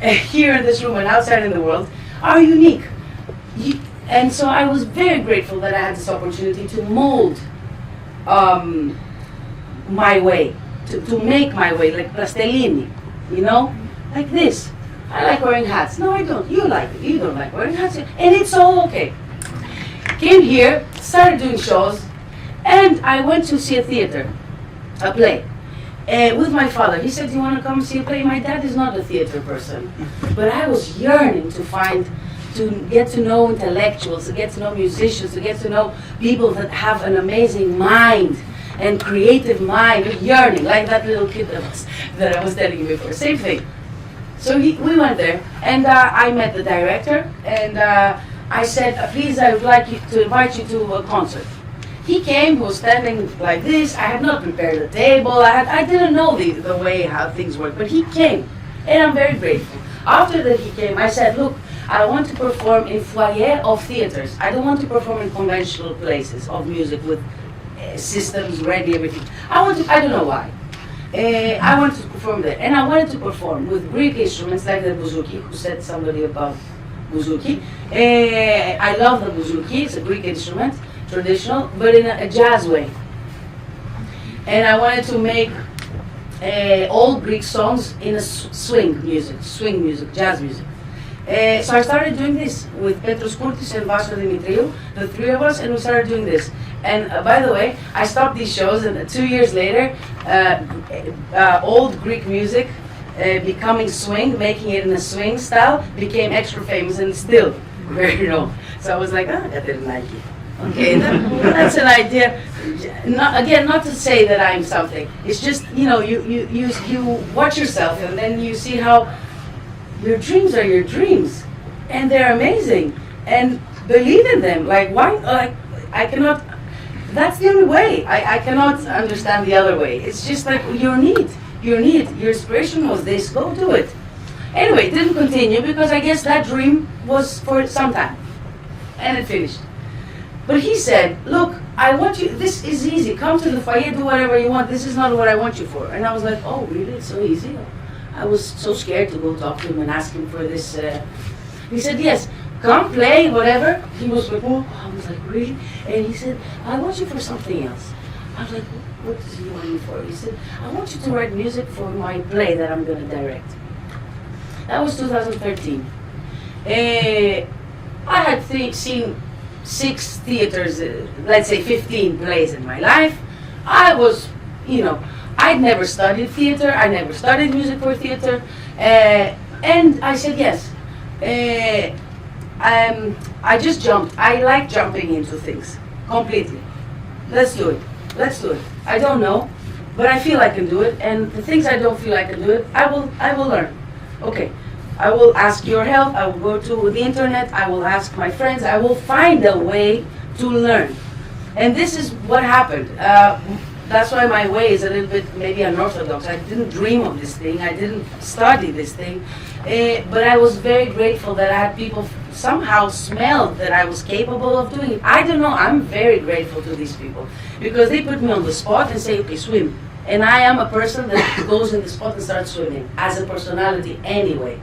here in this room and outside in the world are unique. And so I was very grateful that I had this opportunity to mold my way, to make my way, like plastelini, you know, like this. I like wearing hats. No, I don't. You like it. You don't like wearing hats. And it's all okay. Came here, started doing shows, and I went to see a theater, a play, with my father. He said, "You want to come see a play?" My dad is not a theater person, but I was yearning to get to know intellectuals, to get to know musicians, to get to know people that have an amazing mind and creative mind, yearning, like that little kid that I was telling you before. Same thing. So we went there, and I met the director, and I said, "Please, I would like to invite you to a concert." He came, he was standing like this. I had not prepared a table. I didn't know the way how things work, but he came, and I'm very grateful. After that he came, I said, "Look, I want to perform in foyer of theaters. I don't want to perform in conventional places of music with systems ready, everything. I don't know why. I wanted to perform there, and I wanted to perform with Greek instruments like the bouzouki." Who said somebody about bouzouki? I love the bouzouki. It's a Greek instrument, traditional, but in a jazz way. And I wanted to make old Greek songs in a swing music, jazz music. So I started doing this with Petros Kourtis and Vassou Dimitriou, the three of us, and we started doing this. And by the way, I stopped these shows, and 2 years later, old Greek music becoming swing, making it in a swing style, became extra famous and still very known. So I was like, Katerina. Okay, that's an idea. Not to say that I'm something. It's just, you watch yourself, and then you see how your dreams are your dreams, and they're amazing, and believe in them. Like, why? Like, I cannot. That's the only way. I cannot understand the other way. It's just like your need. Your inspiration was this. Go do it. Anyway, it didn't continue because I guess that dream was for some time, and it finished. But he said, "Look, I want you. This is easy. Come to the foyer, do whatever you want. This is not what I want you for." And I was like, "Oh, really? It's so easy?" I was so scared to go talk to him and ask him for this. He said, "Yes, come play, whatever." He was like, "Oh," I was like, "Really?" And he said, "I want you for something else." I was like, "What does he want me for?" He said, "I want you to write music for my play that I'm going to direct." That was 2013. I had seen 6 theaters, let's say 15 plays in my life. I was, I'd never studied theater. I never studied music for theater. And I said yes. I just jumped. I like jumping into things completely. Let's do it. I don't know, but I feel I can do it. And the things I don't feel I can do it, I will learn. Okay. I will ask your help. I will go to the internet. I will ask my friends. I will find a way to learn. And this is what happened. That's why my way is a little bit maybe unorthodox. I didn't dream of this thing. I didn't study this thing. But I was very grateful that I had people somehow smelled that I was capable of doing it. I don't know. I'm very grateful to these people because they put me on the spot and say, "Okay, swim." And I am a person that goes in the spot and starts swimming as a personality anyway.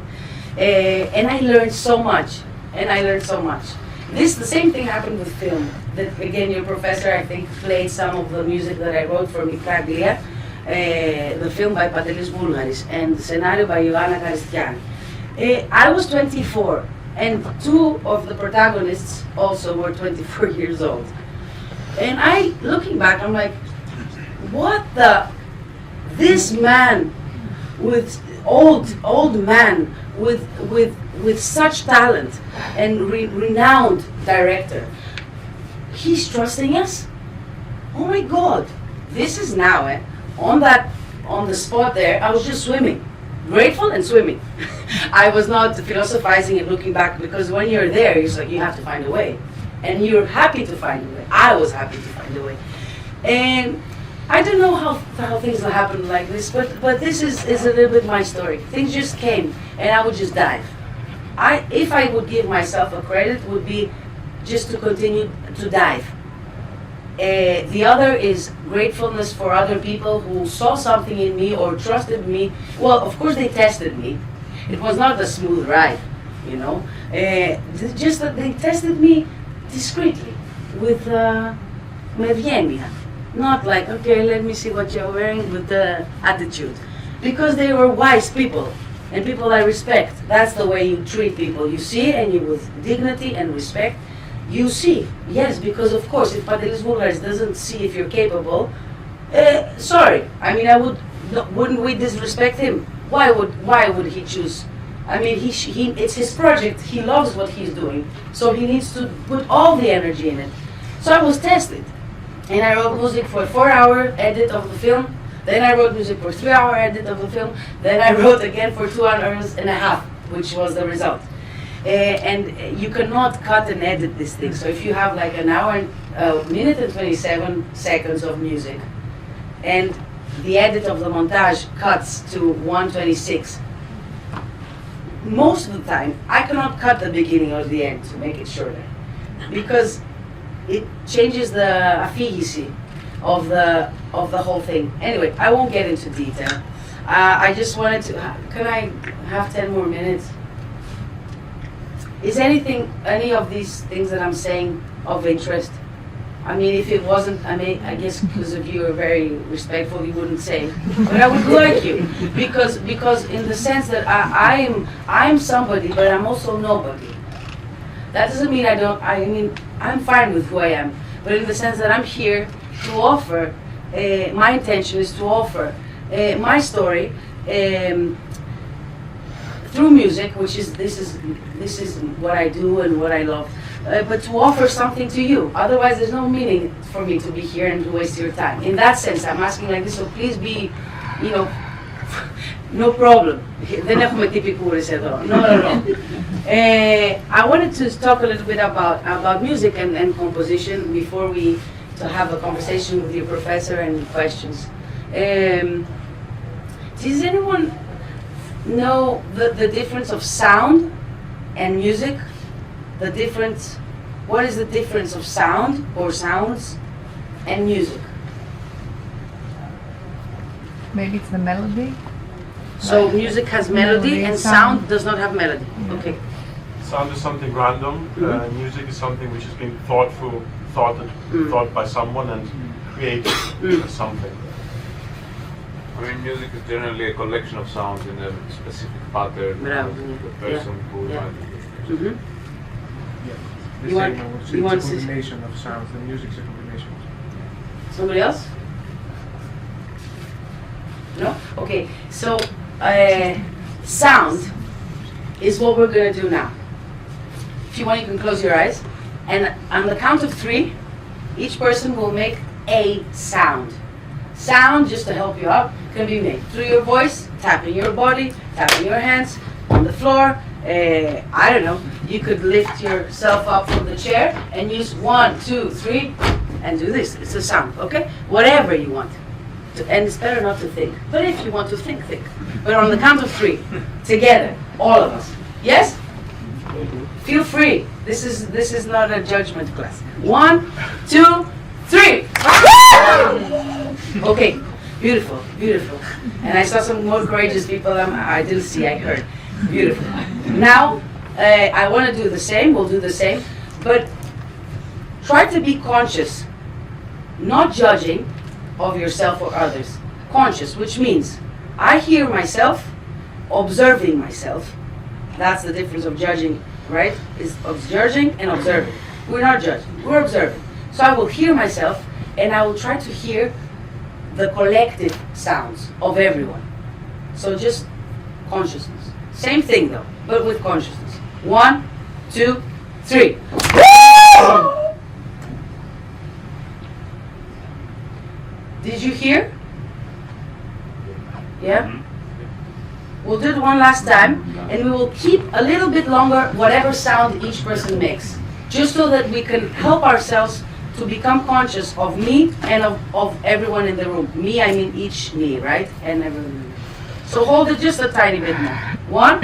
And I learned so much. The same thing happened with film. That again, your professor, I think, played some of the music that I wrote for Mikaglia, the film by Pantelis Bulgaris, and the scenario by Ioanna Karistiani. I was 24, and 2 of the protagonists also were 24 years old. And looking back, I'm like, this man with old man with such talent and renowned director, he's trusting us. Oh my God! This is now on the spot there. I was just swimming, grateful and swimming. I was not philosophizing and looking back because when you're there, it's like you have to find a way, and you're happy to find a way. I was happy to find a way, and I don't know how things will happen like this, but this is a little bit my story. Things just came, and I would just dive. If I would give myself a credit, would be just to continue to dive. The other is gratefulness for other people who saw something in me or trusted me. Well, of course they tested me. It was not a smooth ride, you know. Just that they tested me discreetly, with με ευγένεια. Not like, okay, let me see what you're wearing, with the attitude. Because they were wise people, and people I respect. That's the way you treat people. You see, and you with dignity and respect, you see. Yes, because of course, if Pantelis Bulgaris doesn't see if you're capable, sorry. I mean, wouldn't we disrespect him? Why would he choose? I mean, it's his project. He loves what he's doing, so he needs to put all the energy in it. So I was tested, and I wrote music for a 4-hour edit of the film. Then I wrote music for a 3-hour edit of the film. Then I wrote again for 2 hours and a half, which was the result. And you cannot cut and edit this thing. So if you have like an hour, minute and 27 seconds of music, and the edit of the montage cuts to 1:26, most of the time I cannot cut the beginning or the end to make it shorter, because it changes the affinity of the whole thing. Anyway, I won't get into detail. I just wanted to. Can I have 10 more minutes? Is any of these things that I'm saying of interest? I mean, if it wasn't, I guess because of you are very respectful, you wouldn't say. But I would like you, because in the sense that I'm somebody, but I'm also nobody. That doesn't mean I mean, I'm fine with who I am, but in the sense that I'm here to offer. My intention is to offer my story through music, which is this is what I do and what I love. But to offer something to you. Otherwise, there's no meaning for me to be here and to waste your time. In that sense, I'm asking like this, so please be, you know, no problem. Δεν έχουμε τυπικούρες εδώ. No. I wanted to talk a little bit about music and composition before we have a conversation with your professor and questions. Does anyone know the difference of sound and music? What is the difference of sound or sounds and music? Maybe it's the melody. So music has melody and sound does not have melody. Okay. Sound is something random. Music is something which has been thought by someone and created as something. I mean, music is generally a collection of sounds in a specific pattern. The person who might. The same, it's a combination of sounds. The music's a combination. Somebody else? No? Okay. So, sound is what we're going to do now. If you want, you can close your eyes. And on the count of 3, each person will make a sound. Sound, just to help you out, can be made through your voice, tapping your body, tapping your hands, on the floor. I don't know, you could lift yourself up from the chair and use 1, 2, 3 and do this. It's a sound, okay? Whatever you want. And it's better not to think. But if you want to think. But on the count of 3, together, all of us. Yes? Feel free. This is not a judgment class. 1, 2, 3. Okay, beautiful. And I saw some more courageous people. I didn't see, I heard. Beautiful. Now, I want to do the same. We'll do the same. But try to be conscious, not judging of yourself or others. Conscious, which means I hear myself, observing myself. That's the difference of judging, right? Is judging and observing. We're not judging, we're observing. So I will hear myself and I will try to hear the collective sounds of everyone. So just consciousness. Same thing though, but with consciousness. 1, 2, 3. Did you hear? Yeah? We'll do it one last time, and we will keep a little bit longer whatever sound each person makes, just so that we can help ourselves to become conscious of me and of everyone in the room. Me, I mean each me, right? And everyone. So hold it just a tiny bit more. 1,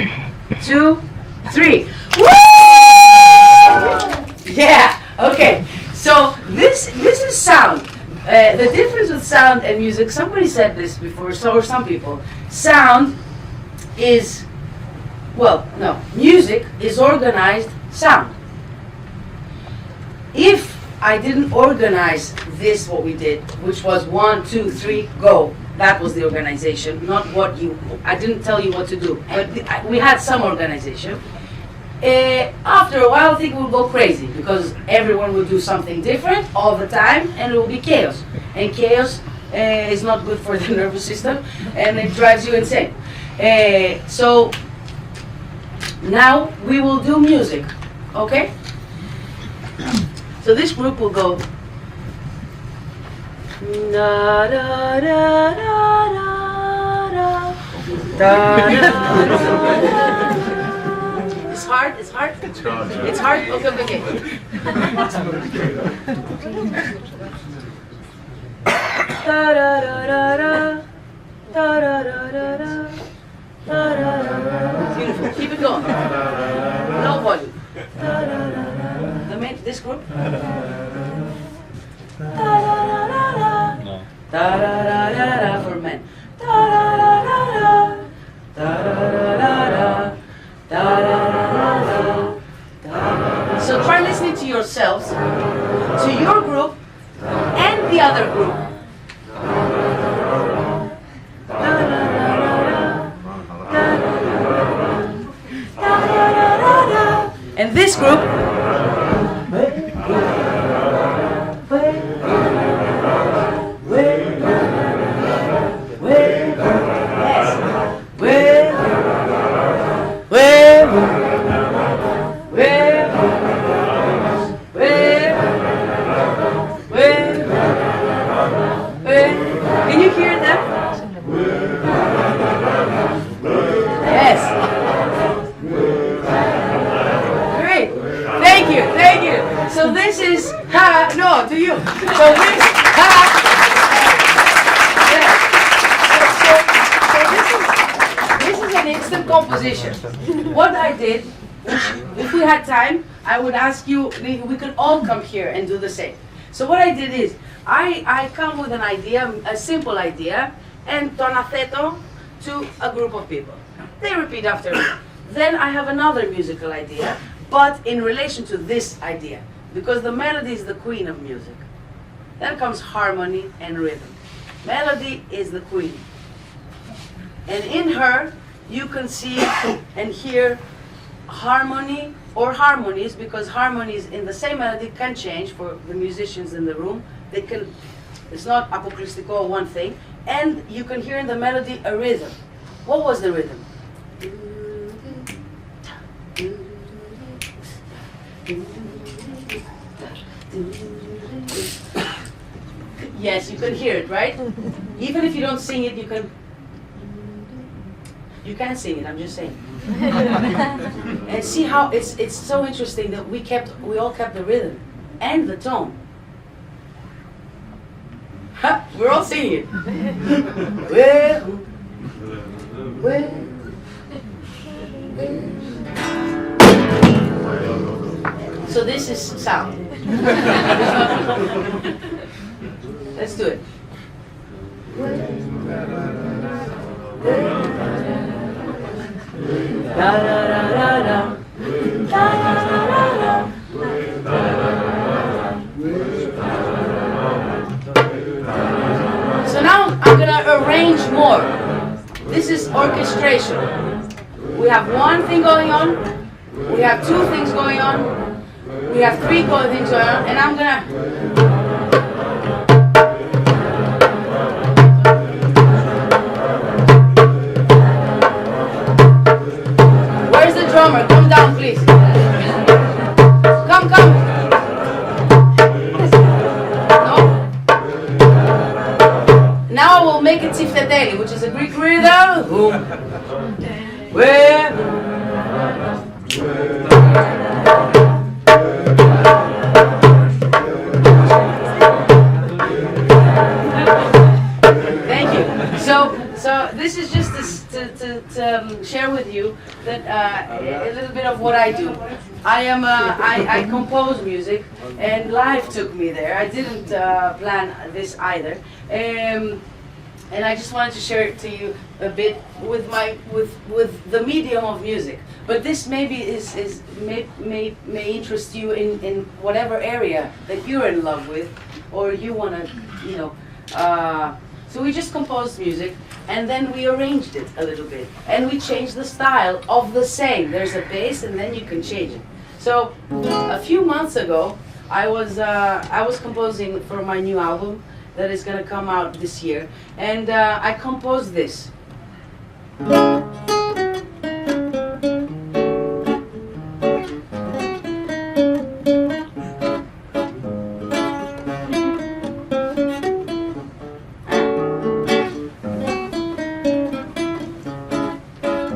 2, 3. Woo! Yeah. Okay. So this is sound. The difference with sound and music. Somebody said this before. So or some people. Sound is, well, no. Music is organized sound. If I didn't organize this, what we did, which was 1, 2, 3, go. That was the organization, not what you. I didn't tell you what to do, but we had some organization. After a while, I think we'll go crazy because everyone will do something different all the time, and it will be chaos. And chaos is not good for the nervous system, and it drives you insane. So now we will do music, okay? So this group will go. Da da da da da da da da. It's hard. It's hard. It's hard. Okay. Da da da da da da da da da da. Beautiful. Keep it going. No volume. This group. Da da da da da for men. Da da da da da da da da da da. So try listening to yourselves, to your group, and the other group. And this group. Can you hear them? Yes. Great. Thank you. So this is no to you. So this So this is an instant composition. What I did, if we had time, I would ask you. We could all come here and do the same. So what I did is, I come with an idea, a simple idea, and το αναθέτω to a group of people. They repeat after me. Then I have another musical idea, but in relation to this idea, because the melody is the queen of music. Then comes harmony and rhythm. Melody is the queen. And in her, you can see and hear harmony or harmonies, because harmonies in the same melody can change for the musicians in the room. They can, it's not apocrystical one thing. And you can hear in the melody a rhythm. What was the rhythm? Yes, you can hear it, right? Even if you don't sing it, you can sing it, I'm just saying. And see how it's so interesting that we all kept the rhythm and the tone. Ha, we're all singing it. So this is sound. Let's do it. Da da da da da. Da da da da da. So now I'm gonna arrange more. This is orchestration. We have one thing going on. We have two things going on. We have three things going on, and I'm gonna. Drummer, come down, please. Come. No? Now I will make it tifteteli, which is a Greek rhythm. a little bit of what I do. I compose music, and life took me there. I didn't plan this either. And I just wanted to share it to you a bit with the medium of music. But this maybe may interest you in whatever area that you're in love with, or you want to, you know. So we just composed music, and then we arranged it a little bit, and we changed the style of the same. There's a bass, and then you can change it. So a few months ago, I was composing for my new album that is going to come out this year, and I composed this.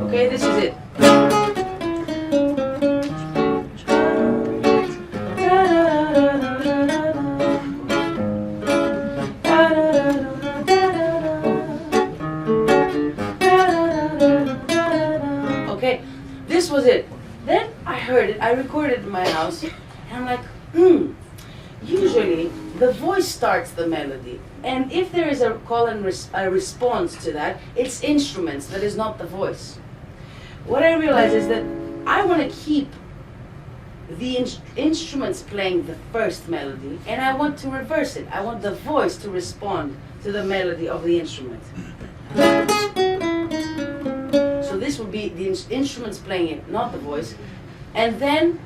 Okay, this is it. Okay, this was it. Then I heard it, I recorded it in my house, and I'm like, usually the voice starts the melody, and if there is a call and a response to that, it's instruments, that is not the voice. What I realized is that I want to keep the instruments playing the first melody, and I want to reverse it. I want the voice to respond to the melody of the instrument. So this would be the instruments playing it, not the voice, and then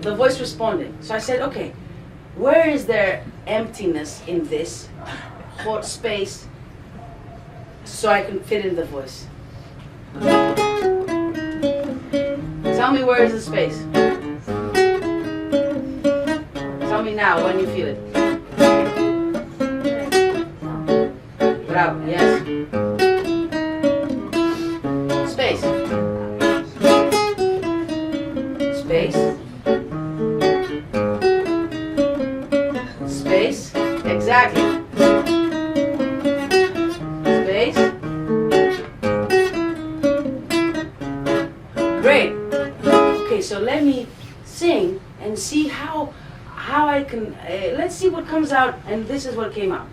the voice responding. So I said, okay, where is there emptiness in this, what space, so I can fit in the voice? Tell me, where is the space? Tell me now when you feel it. Bravo, yes. Space. Space. Space. Exactly. Space. Great. Okay, so let me sing and see how I can, let's see what comes out, and this is what came out.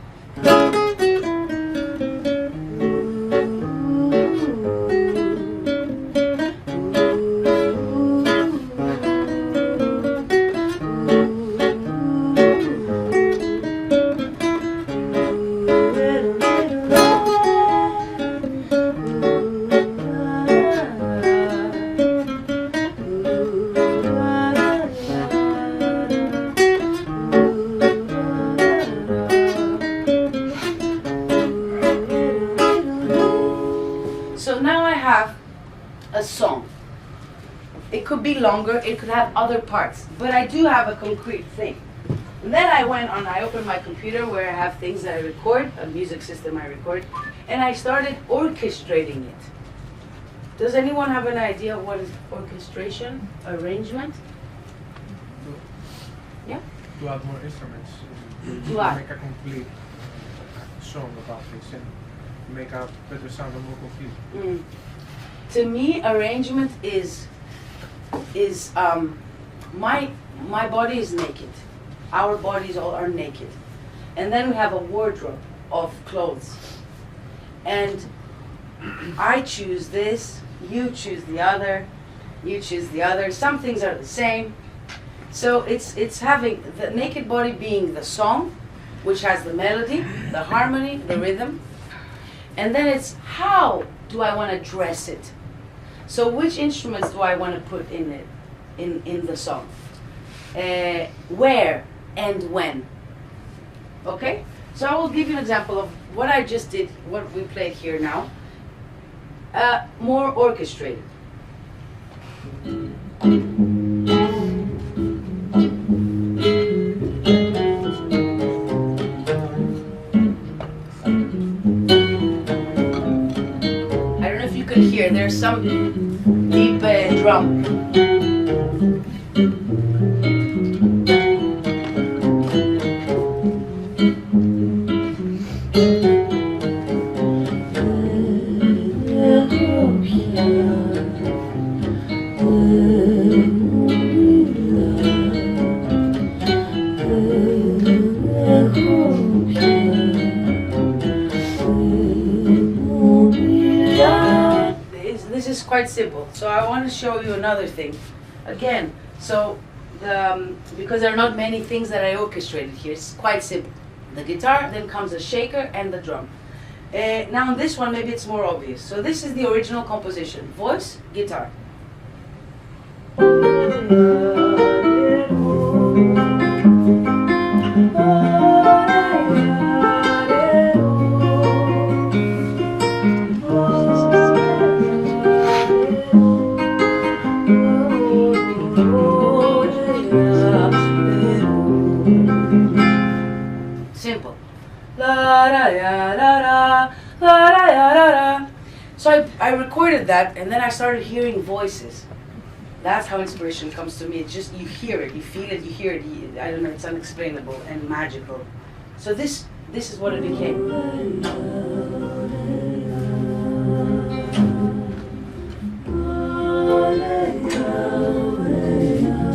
So now I have a song. It could be longer, it could have other parts, but I do have a concrete thing. And then I opened my computer where I have things that I record, a music system I record, and I started orchestrating it. Does anyone have an idea of what is orchestration, arrangement? Yeah? To add more instruments, to add. make a complete song about this and make a better sound and more complete. To me, arrangement is my body is naked. Our bodies all are naked. And then we have a wardrobe of clothes. And I choose this, you choose the other, you choose the other. Some things are the same. So it's having the naked body being the song, which has the melody, the harmony, the rhythm. And then it's how do I want to dress it? So which instruments do I want to put in it, in the song? Where and when? Okay? So I will give you an example of what I just did, what we played here now. More orchestrated. Here, there's some deep drum. This is quite simple. So I want to show you another thing. Again, so because there are not many things that I orchestrated here, it's quite simple. The guitar, then comes the shaker and the drum. Now on this one, maybe it's more obvious. So this is the original composition. Voice, guitar. Simple. La da ya da da, la da ya da da. So I recorded that, and then I started hearing voices. That's how inspiration comes to me. It's just, you hear it, you feel it, you hear it. I don't know, it's unexplainable and magical. So this is what it became.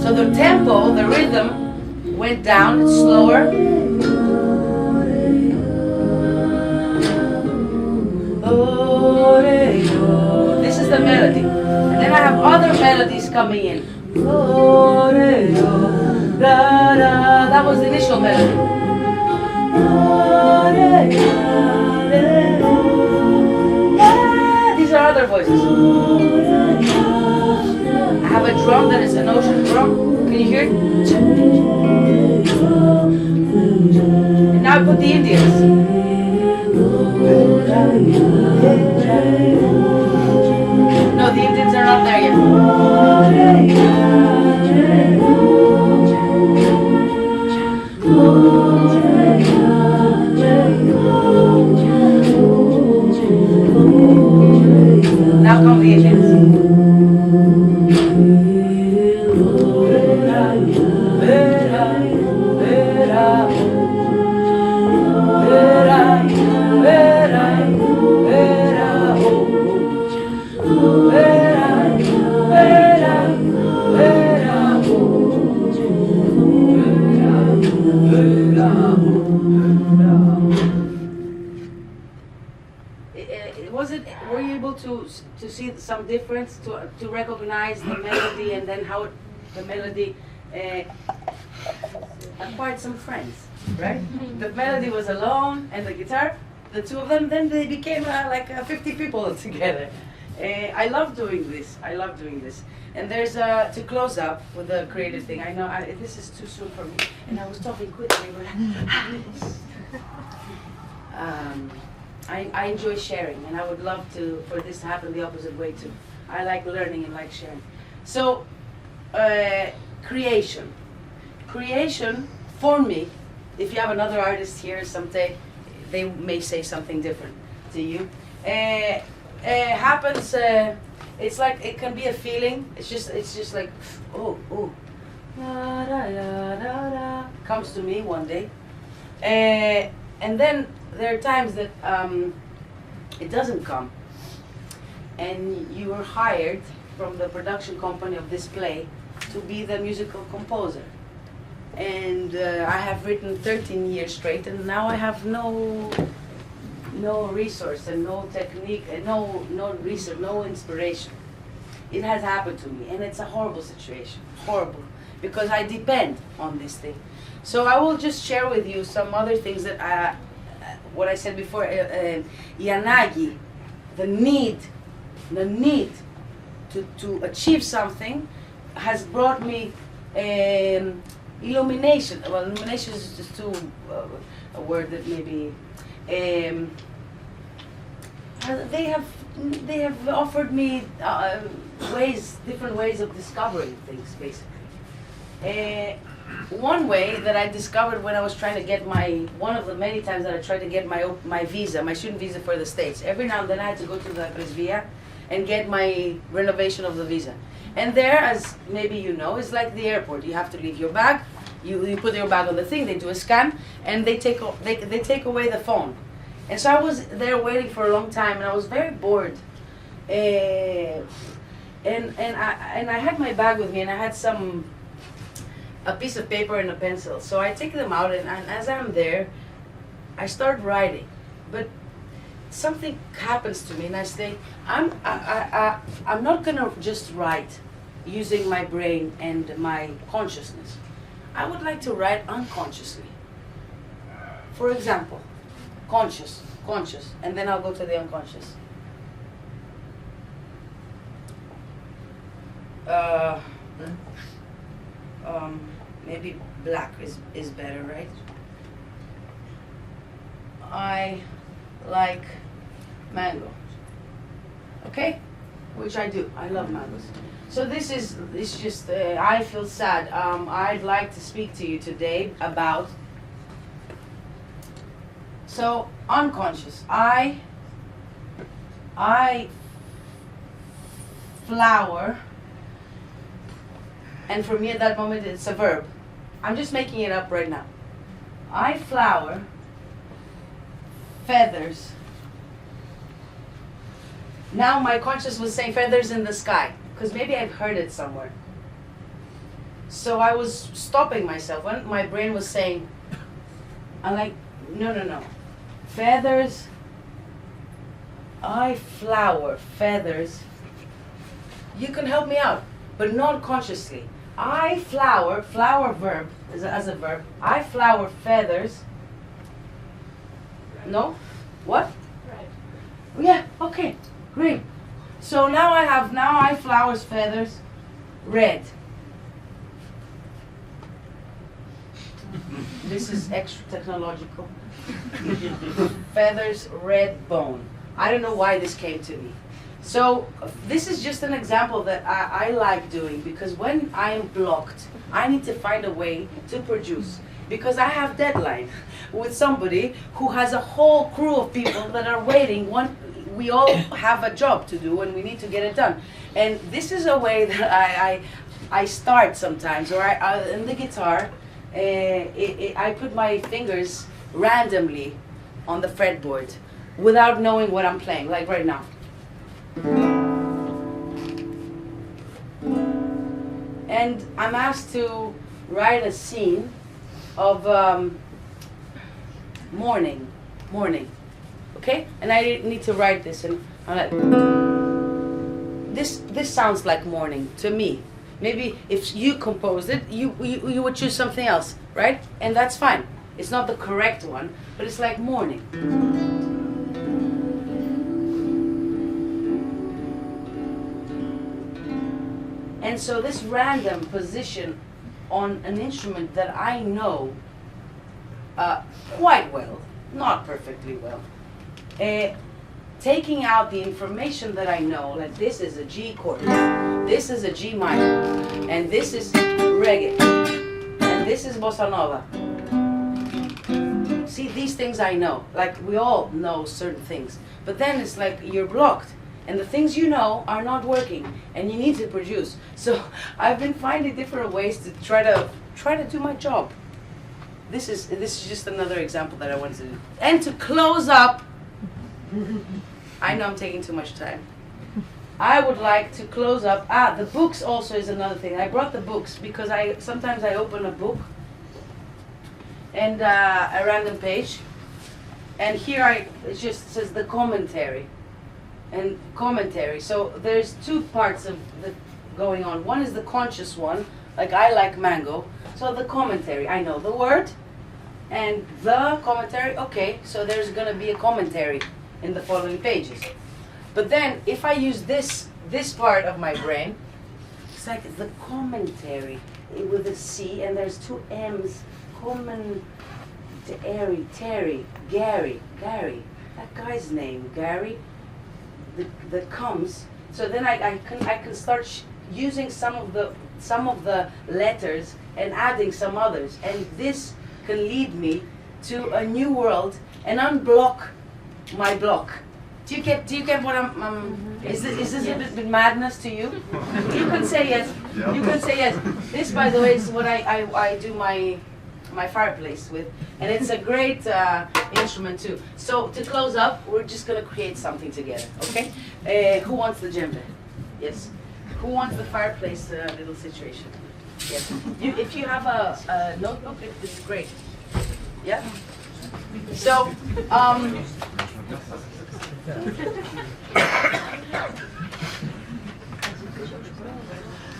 So the tempo, the rhythm went down, it's slower. This is the melody. And then I have other melodies coming in. That was the initial melody. These are other voices. I have a drum that is an ocean drum. Can you hear it? And now I put the Indians. No, the Indians are not there yet. Now come the Indians. Were you able to see some difference, to recognize the melody, and then how the melody acquired some friends, right? The melody was alone, and the guitar, the two of them, then they became like 50 people together. I love doing this. I love doing this. And there's to close up with the creative thing. I know this is too soon for me, and I was talking quickly, but I enjoy sharing, and I would love for this to happen the opposite way too. I like learning and like sharing. So, creation. Creation, for me, if you have another artist here someday, they may say something different to you. Happens, it's like, it can be a feeling. It's just like, oh, da, da, da, da, da, comes to me one day. And then there are times that it doesn't come, and you are hired from the production company of this play to be the musical composer. And I have written 13 years straight, and now I have no resource and no technique and no research, no inspiration. It has happened to me, and it's a horrible situation, horrible, because I depend on this thing. So I will just share with you some other things that what I said before, Yanagi, the need to achieve something has brought me illumination. Well, illumination is just a word that maybe they have offered me different ways of discovering things, basically. One way that I discovered when I was trying to get one of the many times that I tried to get my visa, my student visa for the States. Every now and then I had to go to the Presvia and get my renovation of the visa. And there, as maybe you know, is like the airport. You have to leave your bag, you put your bag on the thing, they do a scan, and they take away the phone. And so I was there waiting for a long time, and I was very bored. I had my bag with me, and I had a piece of paper and a pencil. So I take them out, and as I'm there, I start writing. But something happens to me, and I say, I'm not gonna just write using my brain and my consciousness. I would like to write unconsciously. For example, conscious, and then I'll go to the unconscious. Maybe black is better, right? I like mango. Okay? Which I do. I love mangoes. So this is just, I feel sad. I'd like to speak to you today about, so unconscious. I flower, and for me at that moment it's a verb. I'm just making it up right now. I flower feathers. Now my conscious was saying feathers in the sky, because maybe I've heard it somewhere. So I was stopping myself when my brain was saying, I'm like, no. Feathers, I flower feathers. You can help me out, but not consciously. I flower verb, as a verb. I flower feathers. No? What? Right. Yeah, okay, great. So now I flowers feathers red. This is extra technological. Feathers red bone. I don't know why this came to me. So this is just an example that I like doing, because when I am blocked, I need to find a way to produce, because I have deadline with somebody who has a whole crew of people that are waiting. We all have a job to do and we need to get it done. And this is a way that I start sometimes, or in the guitar, I put my fingers randomly on the fretboard without knowing what I'm playing, like right now. And I'm asked to write a scene of morning, okay? And I need to write this, and I'm like, this sounds like morning to me. Maybe if you composed it, you would choose something else, right? And that's fine. It's not the correct one, but it's like morning. And so this random position on an instrument that I know quite well, not perfectly well, taking out the information that I know, like this is a G chord, this is a G minor, and this is reggae, and this is bossa nova. See, these things I know, like we all know certain things, but then it's like you're blocked. And the things you know are not working, and you need to produce. So I've been finding different ways to try to do my job. This is just another example that I wanted to do. And to close up, I know I'm taking too much time. I would like to close up. The books also is another thing. I brought the books because sometimes I open a book and a random page, and here it just says the commentary. And commentary. So there's two parts of the going on. One is the conscious one, like I like mango. So the commentary, I know the word, and the commentary. Okay, so there's gonna be a commentary in the following pages. But then if I use this part of my brain, it's like the commentary with a C, and there's two M's. Gary. That guy's name, Gary. That comes, so then I can start using some of the letters and adding some others, and this can lead me to a new world and unblock my block. Do you get what I'm? Is this a bit madness to you? You can say yes. Yeah. You can say yes. This, by the way, is what I do my fireplace with, and it's a great instrument too. So to close up, we're just gonna create something together, okay? Who wants the djembe? Yes. Who wants the fireplace little situation? Yes. If you have a notebook, it's great. Yeah? So,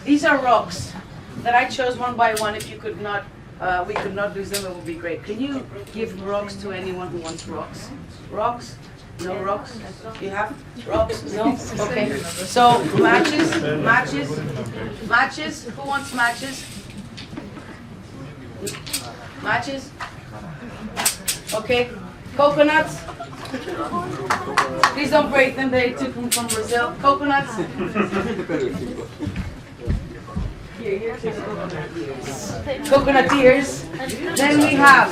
these are rocks that I chose one by one. If you could not, we could not lose them, it would be great. Can you give rocks to anyone who wants rocks? Rocks? No rocks? You have rocks? No? Okay. So matches, matches, matches. Who wants matches? Matches? Okay. Coconuts? Please don't break them. They took them from Brazil. Coconuts? Coconut ears. Then we have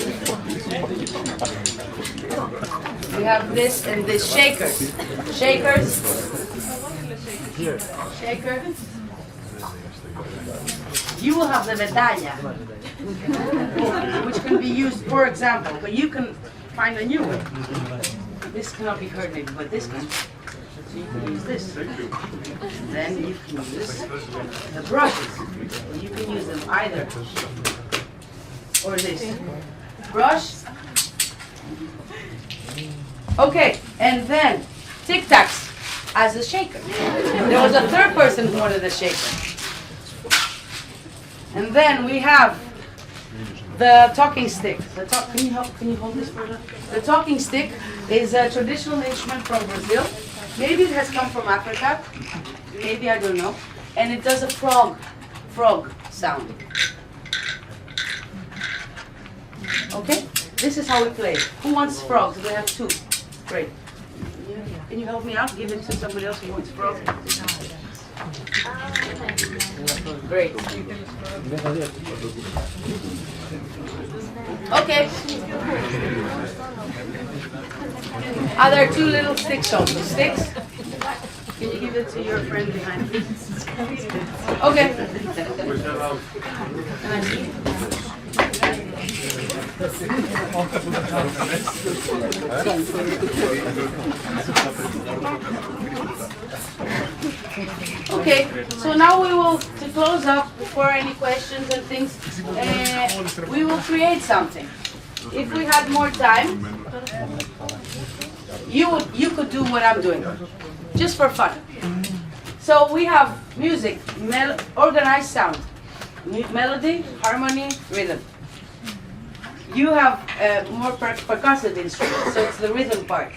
this and this shakers. Shakers. Shaker. You will have the medalla, which can be used, for example, but you can find a new one. This cannot be heard maybe, but this can. So you can use this. Then you can use the brushes. You can use them either or this. Brush. Okay, and then Tic Tacs as a shaker. There was a third person who wanted a shaker. And then we have the talking stick. Can you hold this for the? The talking stick is a traditional instrument from Brazil. Maybe it has come from Africa. Maybe, I don't know. And it does a frog sound. Okay? This is how we play. Who wants frogs? We have two. Great. Can you help me out? Give it to somebody else who wants frogs. Great. Okay. Are there two little sticks also? Sticks? Can you give it to your friend behind me? Okay. Can I see? Okay, so now we will, to close up, for any questions and things, we will create something. If we had more time, you could do what I'm doing, just for fun. So we have music, organized sound, melody, harmony, rhythm. You have more percussive instruments, so it's the rhythm part.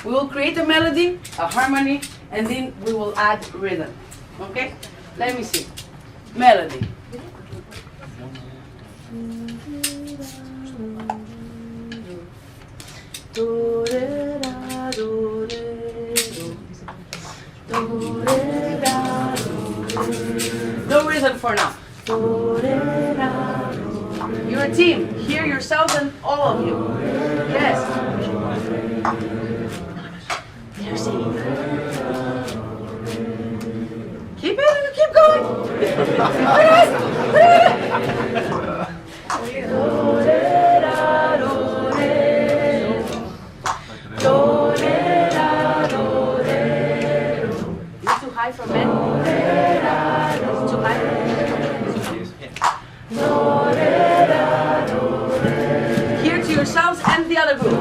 We will create a melody, a harmony, and then we will add rhythm. Okay? Let me see. Melody. No rhythm for now. You're a team. Hear yourselves and all of you. Yes. They're singing. Keep it, keep going. Is it too high for men? Is it too high? Hear to yourselves and the other group.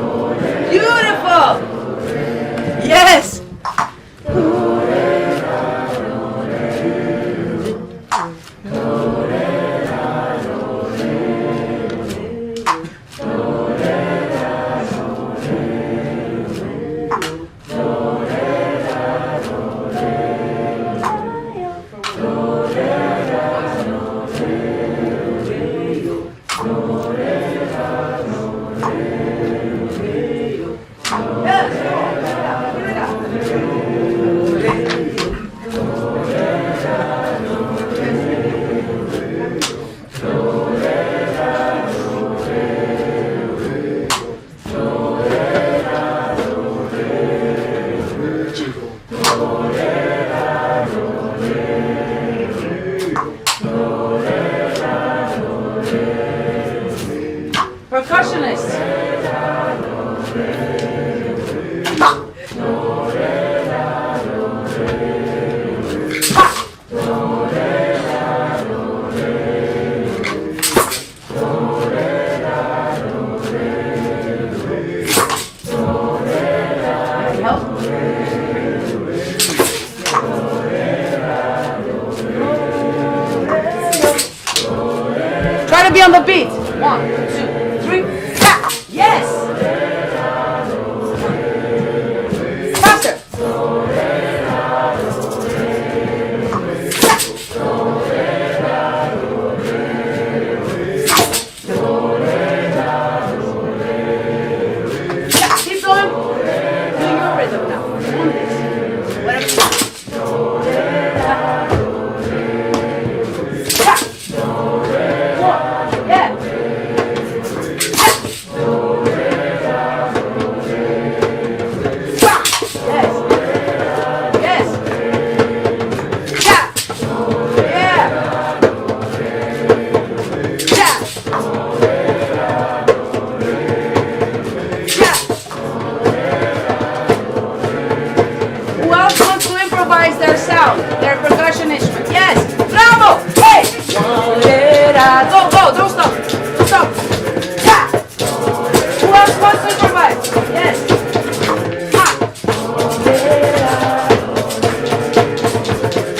Beautiful! Yes! gotta be on the beat. 1, 2, 3, ha! Yes! Faster! Yeah, keep going. Do your rhythm now. On this. Whatever. Their sound, their percussion instrument. Yes, bravo! Hey! Go, go, don't stop, don't stop. Ha! Who else wants to improvise? Yes. Ha!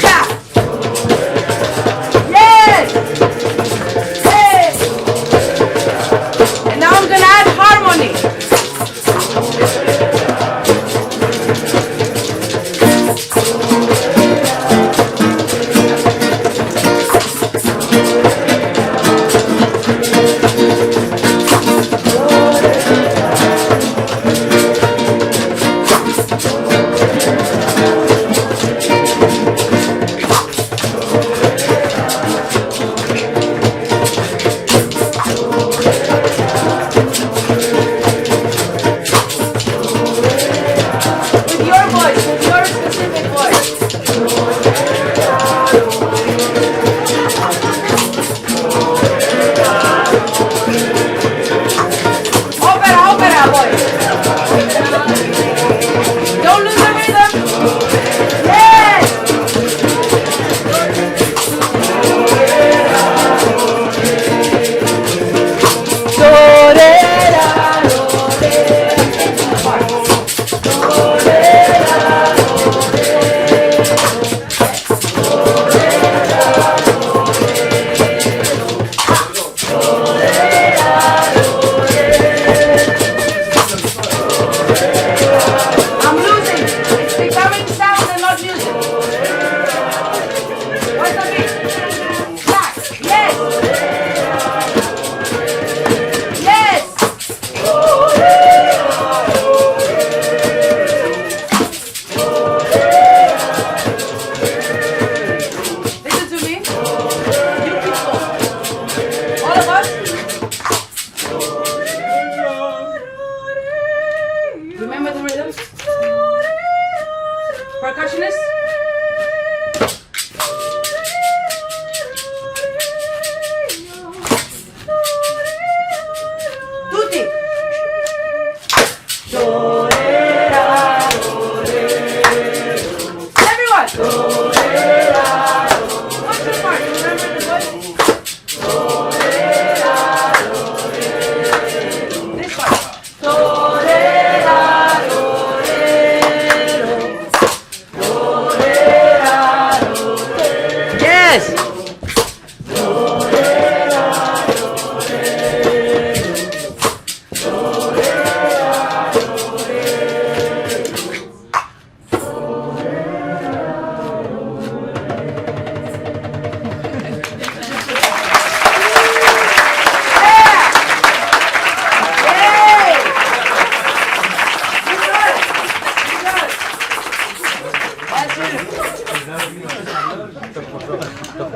Ha! Yes! Hey! And now I'm gonna add harmony.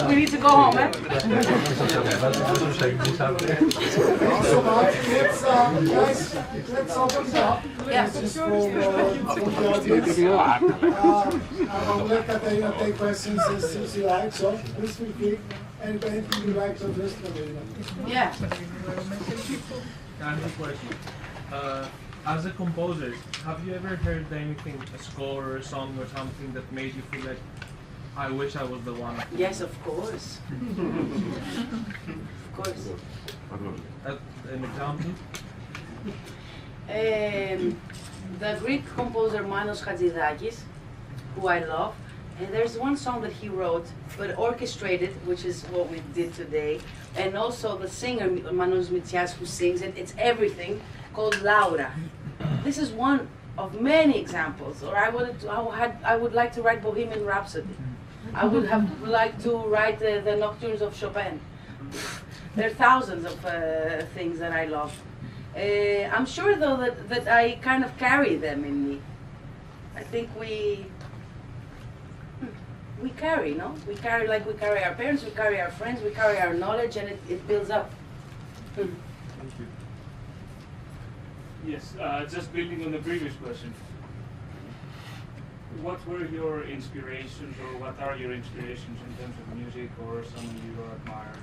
We need to go home, eh? Thanks so much. Let's open it up. Yeah. This is for the audience. I will let Katerina take questions as she likes, so please feel free. And anything you like to address, Katerina. Yeah. I have a question. As a composer, have you ever heard anything, a score or a song or something that made you feel like, I wish I was the one? Yes, of course. Of course. An example? The Greek composer Manos Hatzidakis, who I love, And there's one song that he wrote, but orchestrated, which is what we did today, and also the singer Manos Mitsias who sings it. It's everything, called Laura. This is one of many examples. Or I would like to write Bohemian Rhapsody. I would have liked to write the Nocturnes of Chopin. There are thousands of things that I love. I'm sure though that I kind of carry them in me. I think we carry, no? We carry like we carry our parents, we carry our friends, we carry our knowledge, and it builds up. Thank you. Yes, just building on the previous question. What were your inspirations, or what are your inspirations in terms of music, or someone you admire,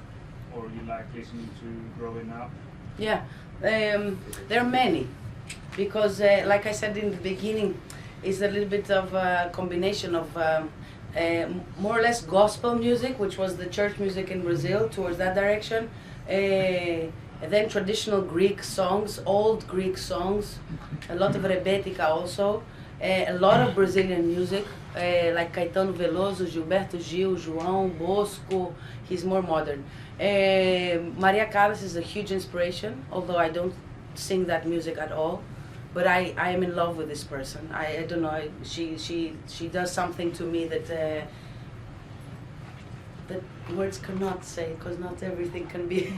or you like listening to growing up? Yeah, there are many, because like I said in the beginning, it's a little bit of a combination of more or less gospel music, which was the church music in Brazil, towards that direction, and then traditional Greek songs, old Greek songs, a lot of rebetica also, a lot of Brazilian music, like Caetano Veloso, Gilberto Gil, João Bosco. He's more modern. Maria Callas is a huge inspiration, although I don't sing that music at all. But I am in love with this person. I don't know. She does something to me that that words cannot say, because not everything can be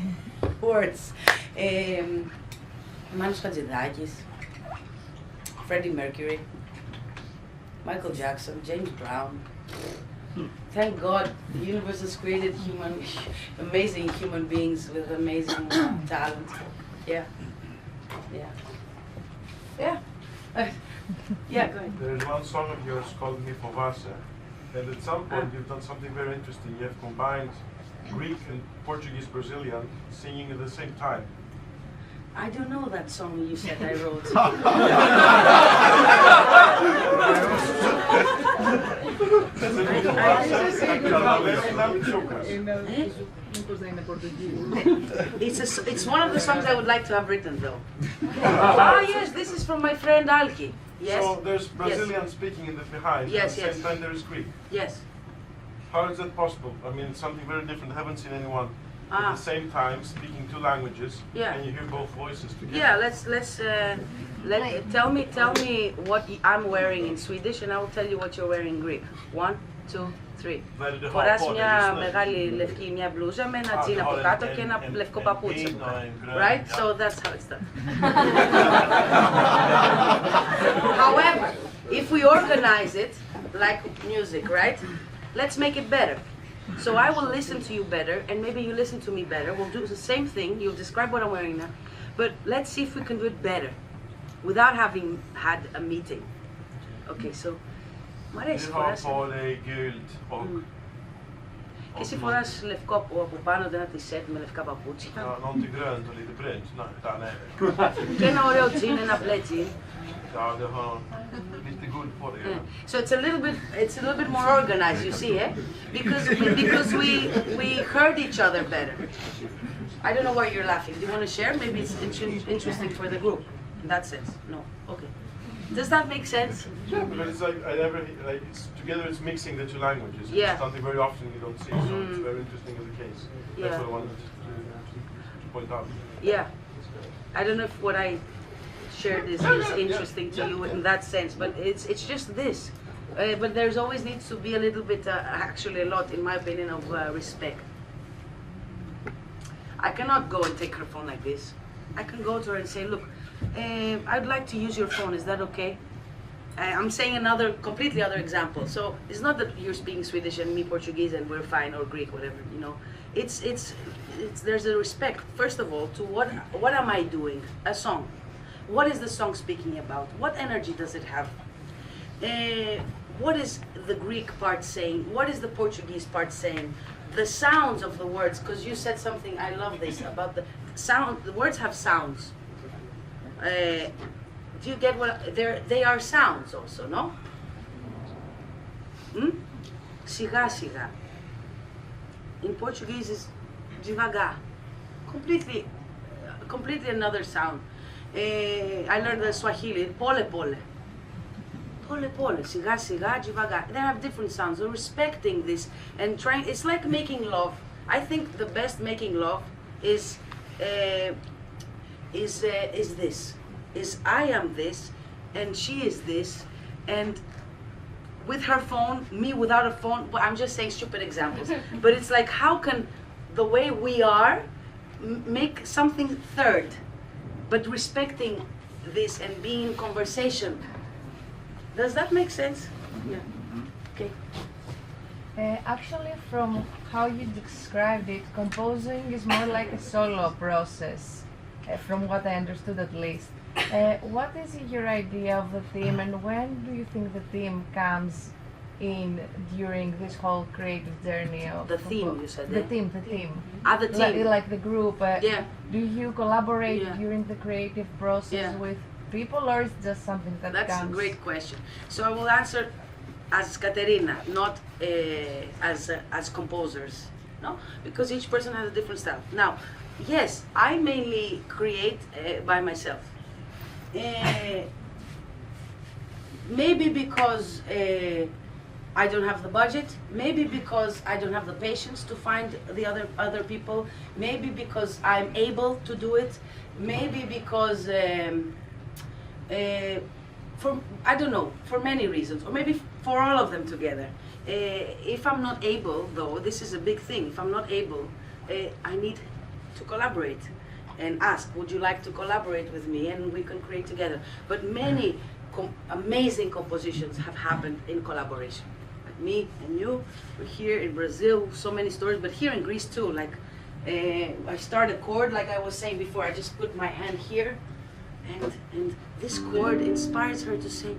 words. Manos Khadzidakis, Freddie Mercury, Michael Jackson, James Brown. Thank God the universe has created amazing human beings with amazing talent. Yeah. Yeah. Yeah. Yeah, go ahead. There's one song of yours called Mi Fovase, and at some point you've done something very interesting. You have combined Greek and Portuguese Brazilian singing at the same time. I don't know that song you said I wrote. It's one of the songs I would like to have written though. Ah yes, this is from my friend Alki. Yes. So there's Brazilian speaking in the behind, yes, at the same time there is Greek. Yes. How is that possible? I mean, it's something very different. I haven't seen anyone at the same time speaking two languages, and you hear both voices together. Yeah, tell me what I'm wearing in Swedish, and I will tell you what you're wearing in Greek. 1, 2, 3. Φοράς μια μεγάλη λευκή μια μπλούζα με ένα τζιν από κάτω και ένα λευκό παπούτσι από κάτω. Right? So that's how it's done. However, if we organize it like music, right? Let's make it better. So I will listen to you better, and maybe you listen to me better. We'll do the same thing. You'll describe what I'm wearing now. But let's see if we can do it better without having had a meeting. Okay, so... Μ' αρέσει, φοράς. Και εσύ φοράς λευκό από πάνω, ένα t-shirt με λευκά παπούτσια. Någonting grönt och lite brunt. Και ένα ωραίο τζιν, ένα μπλε τζιν. Ja, det har lite guld på det. So it's a little bit more organized, you see, eh? Because we heard each other better. I don't know why you're laughing. Do you want to share? Maybe it's interesting for the group. In that sense, no. Okay. Does that make sense? Yeah, because it's like it's together. It's mixing the two languages. Yeah. It's something very often you don't see, so it's very interesting as a case. That's what I wanted to point out. Yeah. I don't know if what I shared is interesting to you in that sense, but it's just this. But there's always needs to be a little bit, actually a lot, in my opinion, of respect. I cannot go and take her phone like this. I can go to her and say, look, I'd like to use your phone, is that okay? I'm saying another, completely other example. So it's not that you're speaking Swedish and me Portuguese and we're fine, or Greek, whatever, you know. It's there's a respect, first of all, to what am I doing? A song. What is the song speaking about? What energy does it have? What is the Greek part saying? What is the Portuguese part saying? The sounds of the words, because you said something, I love this, about the sound. The words have sounds. Do you get what? They are sounds also, no? Σιγά σιγά. In Portuguese is devagar. Completely another sound. I learned the Swahili, pole pole. pole pole, siga siga, devagar. They have different sounds. So respecting this and trying. It's like making love. I think the best making love is this. Is I am this, and she is this, and with her phone, me without a phone. Well, I'm just saying stupid examples, but it's like how can the way we are make something third, but respecting this and being in conversation. Does that make sense? Yeah. Okay. Actually, from how you described it, composing is more like a solo process, from what I understood at least. What is your idea of the theme, and when do you think the theme comes in during this whole creative journey of the theme? You said the theme. The theme. The team. Like the group. Yeah. Do you collaborate during the creative process with people, or is it just something that That's comes? a great question. So I will answer as Katerina, not as composers, no, because each person has a different style. Now, yes, I mainly create by myself. Maybe because I don't have the budget, maybe because I don't have the patience to find the other people, maybe because I'm able to do it, maybe because for I don't know, for many reasons, or maybe for all of them together. If I'm not able, though, this is a big thing. If I'm not able, I need to collaborate and ask, would you like to collaborate with me, and we can create together. But many amazing compositions have happened in collaboration. Like me and you, we're here in Brazil, so many stories, but here in Greece too. Like I start a chord, like I was saying before, I just put my hand here, and this chord inspires her to say,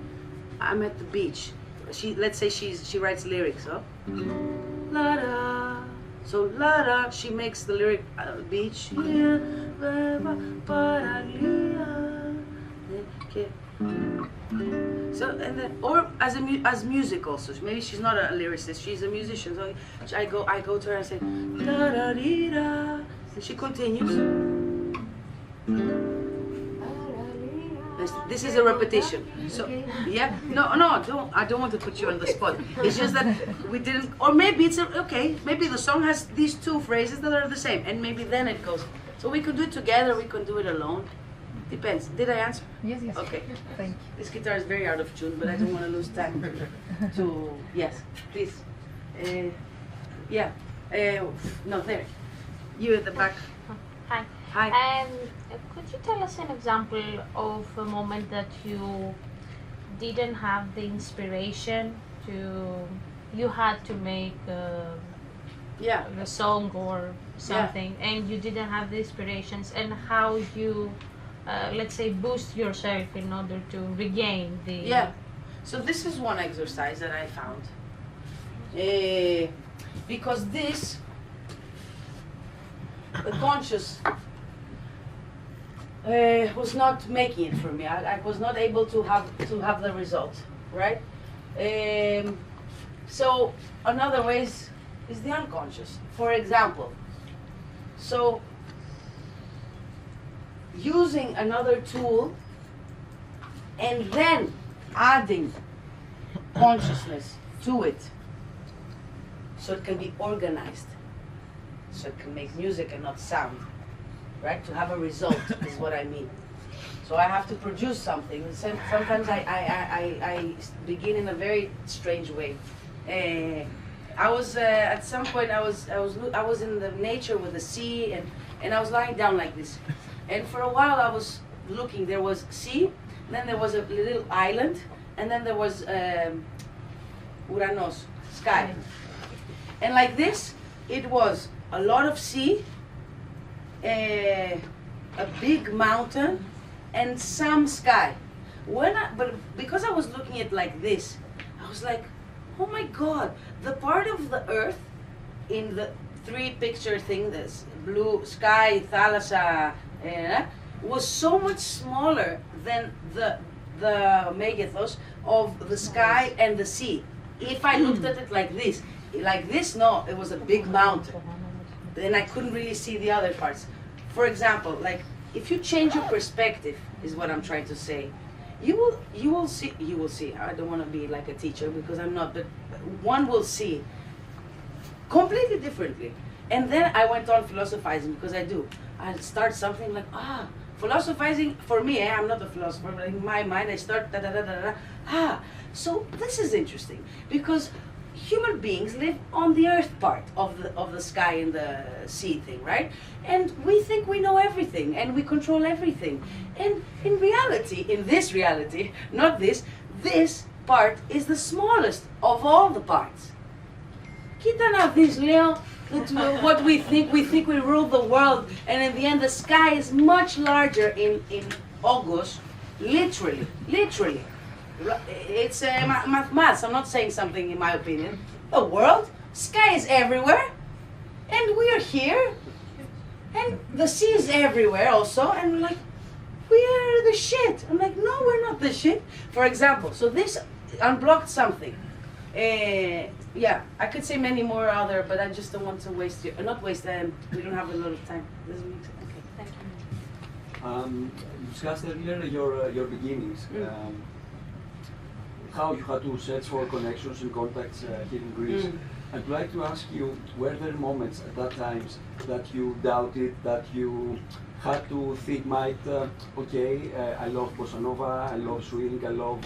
I'm at the beach. Let's say she writes lyrics, huh? La da. So la da, she makes the lyric beach. So and then, or as music also. Maybe she's not a lyricist. She's a musician. So I go to her and say la da dee da, and she continues. This is a repetition. So yeah, no, I don't want to put you on the spot. It's just that we didn't, or maybe it's okay. Maybe the song has these two phrases that are the same, and maybe then it goes. So we could do it together. We can do it alone. Depends. Did I answer? Yes. Okay. Thank you. This guitar is very out of tune, but I don't want to lose time. To yes, please. Yeah. No, there. You at the back. Hi. Hi. Could you tell us an example of a moment that you didn't have the inspiration you had to make a song or something, and you didn't have the inspirations, and how you, let's say, boost yourself in order to regain the... Yeah. So this is one exercise that I found. Because this, the conscious, was not making it for me. I was not able to have the result, right? So another way is the unconscious. For example, so using another tool and then adding consciousness to it, so it can be organized, so it can make music and not sound. Right? To have a result is what I mean. So I have to produce something. Sometimes I begin in a very strange way. I was at some point I was in the nature with the sea, and I was lying down like this. And for a while I was looking. There was sea, then there was a little island, and then there was Uranos, sky. And like this, it was a lot of sea, a big mountain, and some sky. But because I was looking at like this, I was like, oh my God, the part of the earth in the three picture thing, this blue sky, thalassa, was so much smaller than the megathos of the sky and the sea. If I looked at it like this, no, it was a big mountain. Then I couldn't really see the other parts. For example, like if you change your perspective, is what I'm trying to say, you will see. I don't want to be like a teacher because I'm not, but one will see completely differently. And then I went on philosophizing because I start something like philosophizing for me. I'm not a philosopher, but in my mind I start da da da da da. So this is interesting because human beings live on the earth part of the sky and the sea thing, right? And we think we know everything and we control everything. And in reality, in this reality, not this part is the smallest of all the parts. Κοίτα να δεις, λέω, what we think we rule the world, and in the end the sky is much larger in August, literally. It's maths. I'm not saying something in my opinion. The world, sky is everywhere, and we are here, and the sea is everywhere also, and like, we are the shit. I'm like, no, we're not the shit. For example, so this unblocked something. Yeah, I could say many more other, but I just don't want to waste you. Not waste them. We don't have a lot of time. Doesn't make sense. Okay, thank you. You discussed earlier your beginnings. How you had to search for connections and contacts here in Greece. I'd like to ask you, were there moments at that times that you doubted, that you had to think, I love bossa nova, I love swing, I love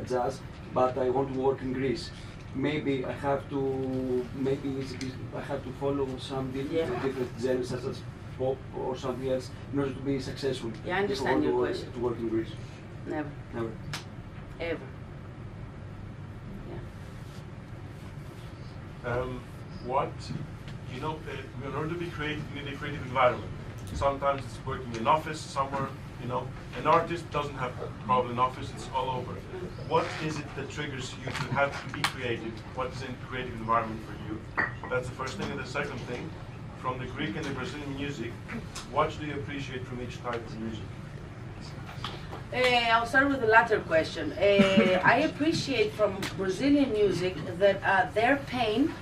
jazz, but I want to work in Greece. Maybe I have to follow some different genres such as pop or something else in order to be successful. Yeah, I understand your question. To work in Greece. Never. Ever. In order to be creative, you need a creative environment. Sometimes it's working in an office somewhere, an artist doesn't have probably an office, it's all over. What is it that triggers you to have to be creative? What is a creative environment for you? That's the first thing. And the second thing, from the Greek and the Brazilian music, what do you appreciate from each type of music? I'll start with the latter question. I appreciate from Brazilian music that their pain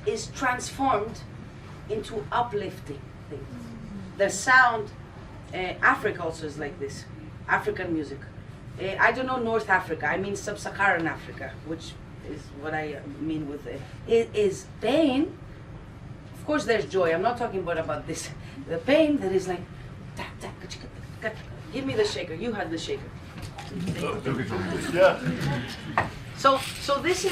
is transformed into uplifting things. The sound, Africa also is like this, African music. I don't know North Africa, I mean Sub-Saharan Africa, which is what I mean with it. It is pain. Of course there's joy, I'm not talking about this. The pain that is like, give me the shaker, you had the shaker. Yeah. So this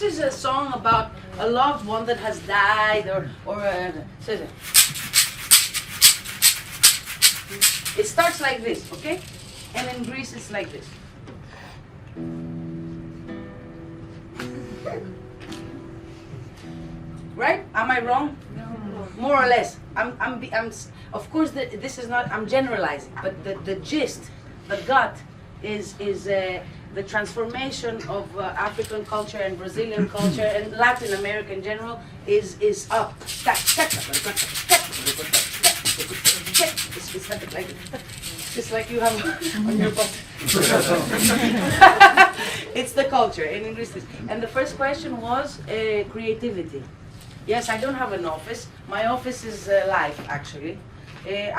is a song about a loved one that has died, it starts like this, okay? And in Greece it's like this. Right? Am I wrong? No. More or less. Of course this is not, I'm generalizing, but the gist, the gut is the transformation of African culture and Brazilian culture and Latin America in general is up. It's like you have on your butt. It's the culture in English. And the first question was creativity. Yes, I don't have an office. My office is live, actually.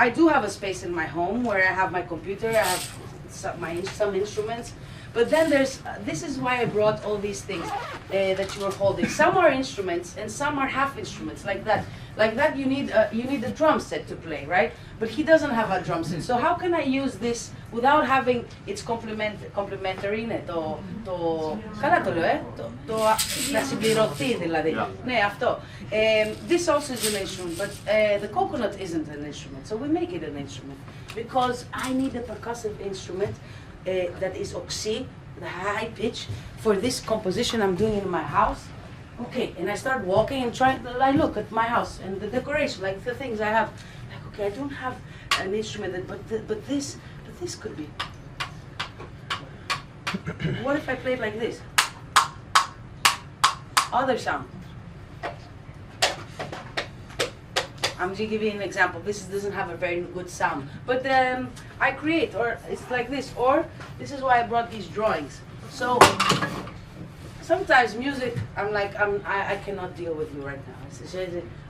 I do have a space in my home where I have my computer, I have some instruments. But then this is why I brought all these things that you were holding. Some are instruments and some are half instruments, like that. Like that you need a drum set to play, right? But he doesn't have a drum set. So how can I use this without having its complementary, καλά το λέω, να συμπληρωθεί δηλαδή. Ναι, αυτό. This also is an instrument, but the coconut isn't an instrument. So we make it an instrument because I need a percussive instrument that is oxy, the high pitch, for this composition I'm doing in my house. Okay, and I start walking and I look at my house and the decoration, like the things I have. Like, okay, I don't have an instrument, but this could be. What if I play it like this? Other sound. I'm going to give you an example. This doesn't have a very good sound, but I create, or it's like this, or this is why I brought these drawings. So sometimes music, I cannot deal with you right now.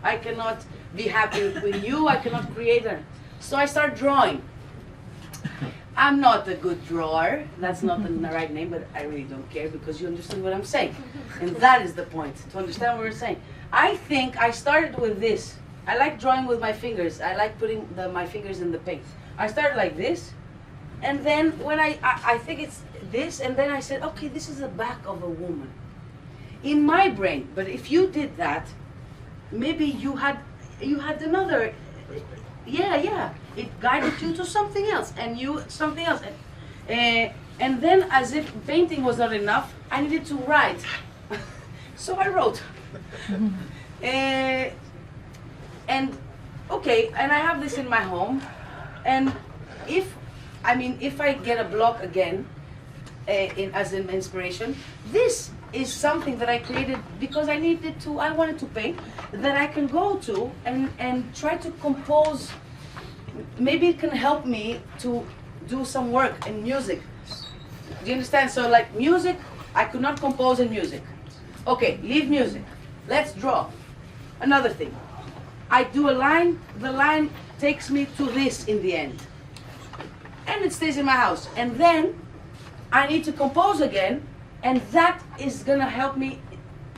I cannot be happy with you. I cannot create it. So I start drawing. I'm not a good drawer. That's not the right name, but I really don't care because you understand what I'm saying. And that is the point, to understand what we're saying. I think I started with this. I like drawing with my fingers. I like putting my fingers in the paint. I started like this, and then when I think it's this, and then I said, okay, this is the back of a woman. In my brain, but if you did that, maybe you had another, yeah, it guided you to something else, and you something else, and then as if painting was not enough, I needed to write, so I wrote, and okay, and I have this in my home, and if I get a block again, as an inspiration, this is something that I created because I wanted to paint, that I can go to and try to compose. Maybe it can help me to do some work in music. Do you understand? So like music, I could not compose in music. Okay, leave music. Let's draw. Another thing. I do a line, the line takes me to this in the end. And it stays in my house. And then I need to compose again, and that is gonna help me,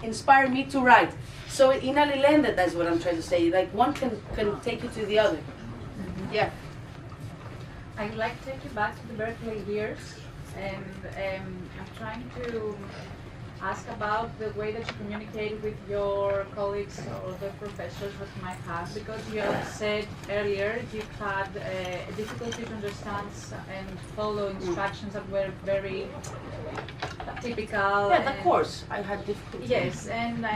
inspire me to write. So in alilende, that's what I'm trying to say. Like one can take you to the other. Yeah. I'd like to take you back to the Berkeley years, and I'm trying to ask about the way that you communicate with your colleagues or the professors that you might have, because you have said earlier you had difficulty to understand and follow instructions that were very typical. Yeah, the course, I had difficulty. Yes, and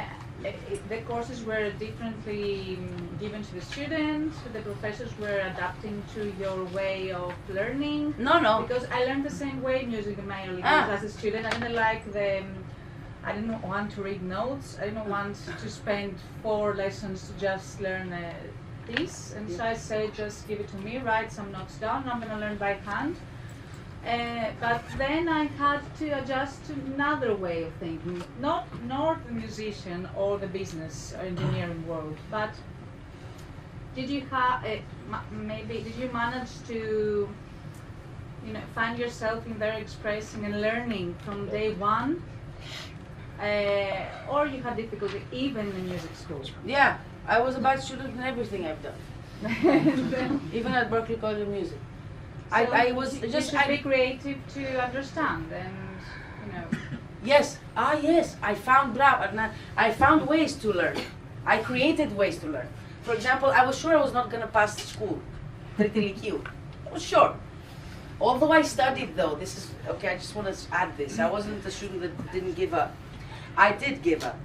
the courses were differently given to the students, the professors were adapting to your way of learning. No. Because I learned the same way music in my early years as a student. I didn't like I didn't want to read notes. I didn't want to spend 4 lessons to just learn this. And so I said, just give it to me, write some notes down. I'm going to learn by hand. But then I had to adjust to another way of thinking, not the musician or the business or engineering world, but did you have did you manage to find yourself in there expressing and learning from day one, or you had difficulty even in music school? Yeah, I was a bad student in everything I've done, even at Berklee College of Music. So I was you just should be creative to understand, and Yes, yes. I found ways to learn. I created ways to learn. For example, I was sure I was not going to pass school, Tritilikiu. I was sure. Although I studied, though, this is okay. I just want to add this. I wasn't the student that didn't give up. I did give up,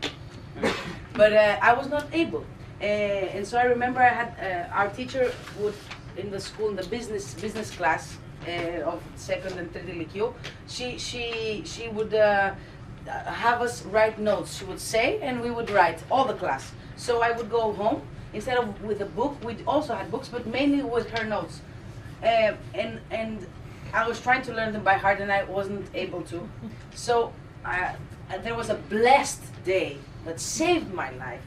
but I was not able. And so I remember I had our teacher would. In the school, in the business class of 2nd and 3rd LQ, she would have us write notes. She would say, and we would write, all the class. So I would go home, instead of with a book, we also had books, but mainly with her notes. And I was trying to learn them by heart, and I wasn't able to. So there was a blessed day that saved my life,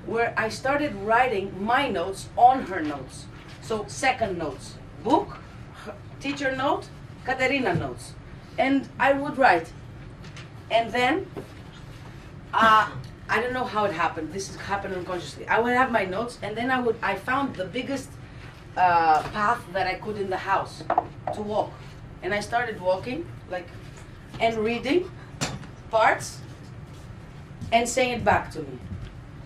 where I started writing my notes on her notes. So 2nd notes, book, teacher note, Katerina notes. And I would write. And then, I don't know how it happened. This happened unconsciously. I would have my notes, and then I found the biggest path that I could in the house to walk. And I started walking, and reading parts, and saying it back to me.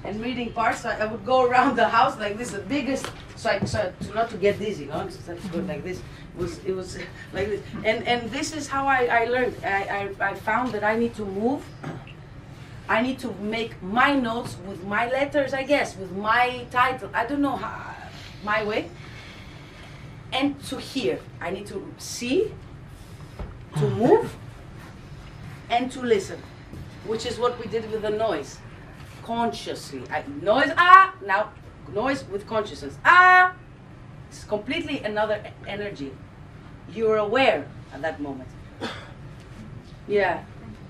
And reading parts, I would go around the house like this, the biggest, so not to get dizzy, because I go like this. It was like this, and this is how I learned. I found that I need to move. I need to make my notes with my letters, I guess, with my title. I don't know how, my way. And to hear, I need to see, to move, and to listen, which is what we did with the noise. Consciously, noise, now noise with consciousness, it's completely another energy. You're aware at that moment. Yeah,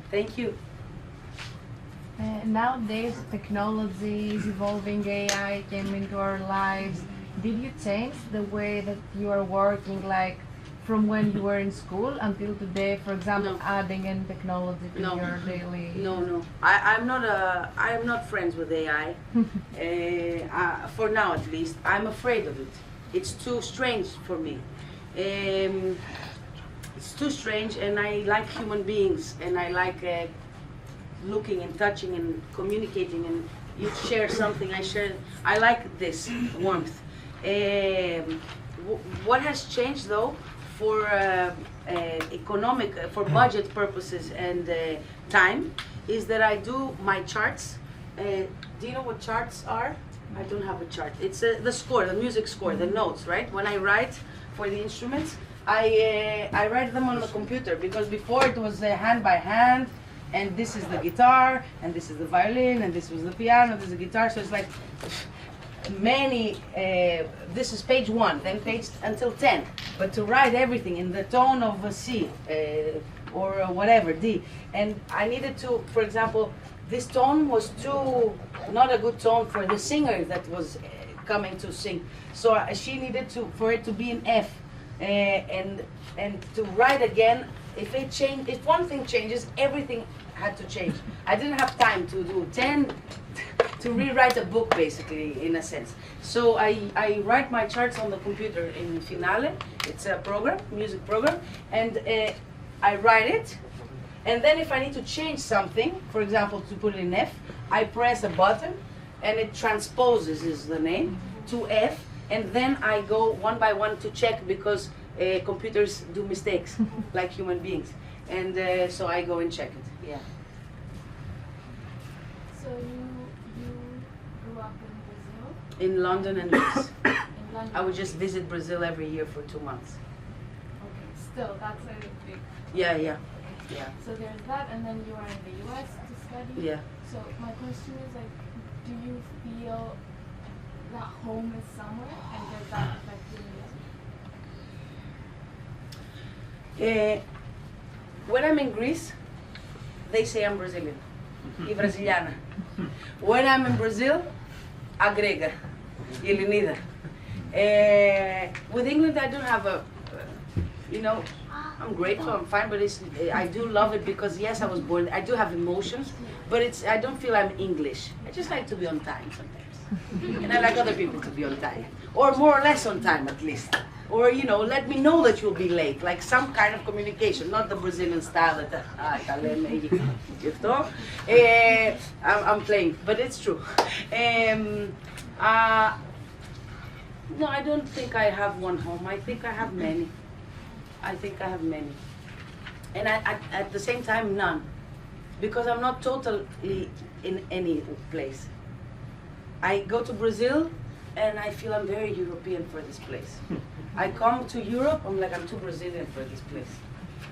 thank you. Nowadays, technology is evolving, AI came into our lives. Did you change the way that you are working, like from when you were in school until today, for example, adding in technology to your daily? No. I'm not friends with AI. For now, at least, I'm afraid of it. It's too strange for me. It's too strange, and I like human beings, and I like looking and touching and communicating, and you share something, I like this warmth. What has changed though, for for budget purposes and time, is that I do my charts. Do you know what charts are? I don't have a chart. It's the score, the music score, the notes, right? When I write for the instruments, I write them on the computer, because before it was hand by hand, and this is the guitar, and this is the violin, and this was the piano, this is the guitar, so it's like many, this is page 1, then page until 10, but to write everything in the tone of a C, or whatever, D, and I needed to, for example, this tone was not a good tone for the singer that was coming to sing, so she needed for it to be an F, and to write again, if one thing changes, everything had to change. I didn't have time to do 10, to rewrite a book, basically, in a sense. So I write my charts on the computer in Finale. It's a program, music program, and I write it. And then if I need to change something, for example, to put it in F, I press a button, and it transposes, is the name, to F, and then I go one by one to check, because computers do mistakes, like human beings. And so I go and check it, yeah. So you grew up in Brazil? In London and Greece. In London. I would just visit Brazil every year for 2 months. Okay, still, that's a big... Yeah. So there's that, and then you are in the US to study? Yeah. So my question is, like, do you feel that home is somewhere, and does that affect your music? When I'm in Greece, they say I'm Brazilian, y Brasiliana. When I'm in Brazil, a grega, y Elenida. With England, I don't have I'm grateful, I'm fine, but I do love it, because yes, I was born, I do have emotions, but I don't feel I'm English. I just like to be on time sometimes. And I like other people to be on time, or more or less on time at least. Or, let me know that you'll be late, like some kind of communication, not the Brazilian style that I'm playing, but it's true. No, I don't think I have one home. I think I have many. And at the same time, none. Because I'm not totally in any place. I go to Brazil, and I feel I'm very European for this place. I come to Europe, I'm like, I'm too Brazilian for this place.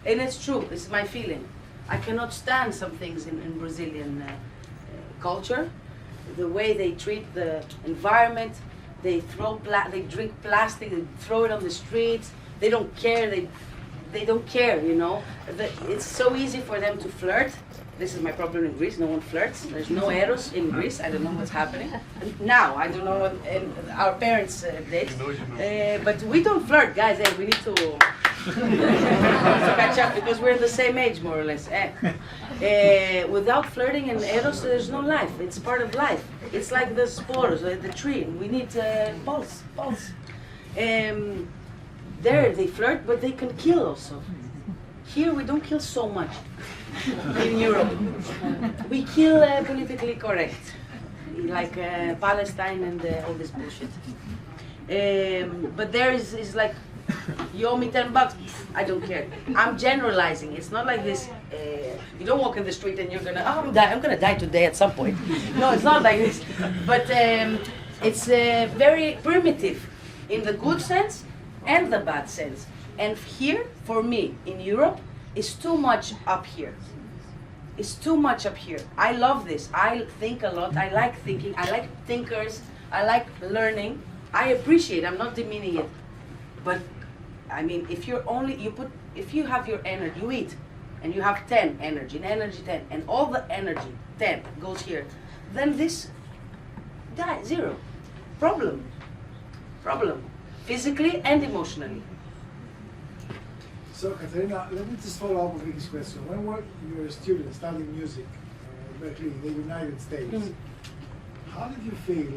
And it's true, it's my feeling. I cannot stand some things in Brazilian culture. The way they treat the environment, they drink plastic, they throw it on the streets, they don't care, they don't care, It's so easy for them to flirt. This is my problem in Greece, no one flirts. There's no eros in Greece, I don't know what's happening. Now, I don't know in our parents' days. But we don't flirt, guys, we need to catch up, because we're the same age, more or less. Without flirting and eros, there's no life. It's part of life. It's like the spores, the tree. We need pulse. There they flirt, but they can kill also. Here we don't kill so much in Europe. We kill politically correct, like Palestine and all this bullshit. But there is like, you owe me $10, I don't care. I'm generalizing. It's not like this. You don't walk in the street and you're gonna, I'm gonna die today at some point. No, it's not like this. But it's very primitive in the good sense and the bad sense. And here, for me, in Europe, is too much up here. It's too much up here. I love this. I think a lot. I like thinking. I like thinkers. I like learning. I appreciate. I'm not demeaning it. But I mean, if you have your energy, you eat, and you have 10 energy, and energy 10, and all the energy 10 goes here, then this dies, zero. Problem. Physically and emotionally. So, Katerina, let me just follow up with this question. When you were a student studying music in Berkeley, in the United States, how did you feel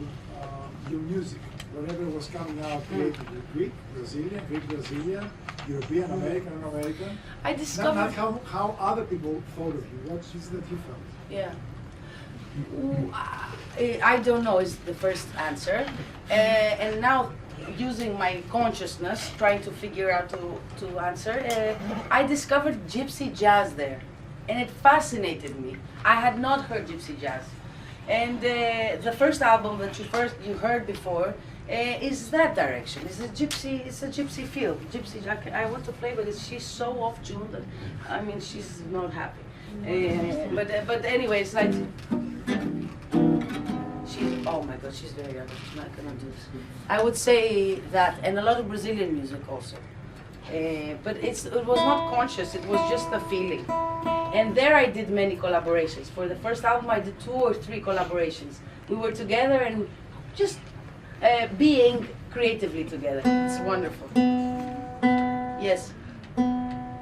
your music, whenever it was coming out creatively? Greek, Brazilian, European, American? I discovered... Not how other people thought of you. What is it that you felt? Yeah. I don't know is the first answer. And now, using my consciousness, trying to figure out to answer, I discovered gypsy jazz there. And it fascinated me. I had not heard gypsy jazz. And the first album that you heard before is that direction. It's a gypsy feel. Gypsy. I want to play, but she's so off tune that she's not happy. But anyway, it's like oh my God, she's very young. She's not gonna do this. I would say that, and a lot of Brazilian music also. But it was not conscious. It was just a feeling. And there I did many collaborations. For the first album, I did 2 or 3 collaborations. We were together and just being creatively together. It's wonderful. Yes.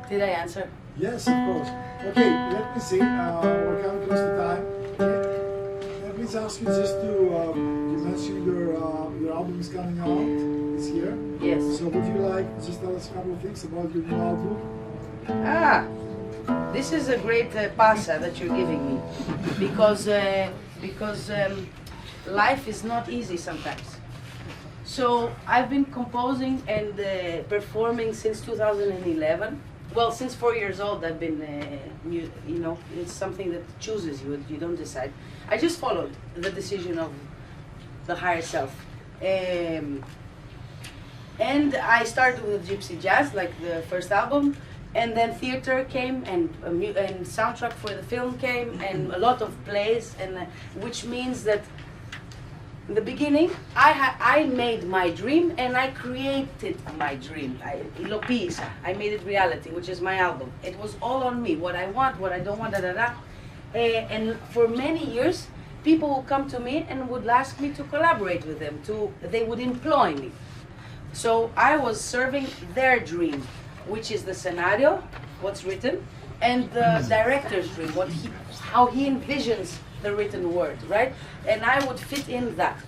Did I answer? Yes, of course. Okay, let me see. We're coming close to time. Let me ask you just to, you mentioned your album is coming out this year. Yes. So would you like just tell us a couple of things about your new album? This is a great passa that you're giving me, because life is not easy sometimes. So I've been composing and performing since 2011. Well, since 4 years old, I've been, it's something that chooses you. You don't decide. I just followed the decision of the higher self. And I started with gypsy jazz, like the first album. And then theater came, and soundtrack for the film came, and a lot of plays, and which means that in the beginning I made my dream and I created my dream. I made it reality, which is my album. It was all on me. What I want, what I don't want, And for many years, people would come to me and would ask me to collaborate with them. They would employ me. So I was serving their dream, which is the scenario, what's written, and the director's dream, how he envisions the written word, right? And I would fit in that.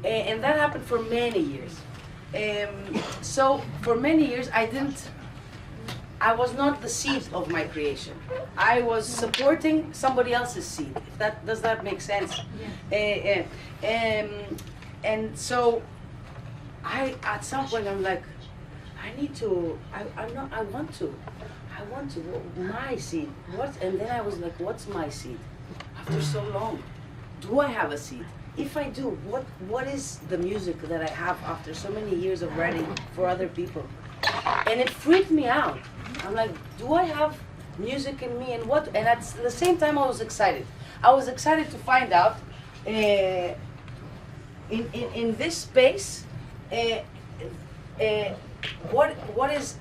And that happened for many years. So for many years, I was not the seed of my creation. I was supporting somebody else's seed. Does that make sense? Yeah. And so at some point I'm like, I want to, my seed. And then I was like, what's my seed? After so long, do I have a seed? If I do, what is the music that I have after so many years of writing for other people? And it freaked me out. I'm like, do I have music in me, and what? And at the same time, I was excited. I was excited to find out in this space what is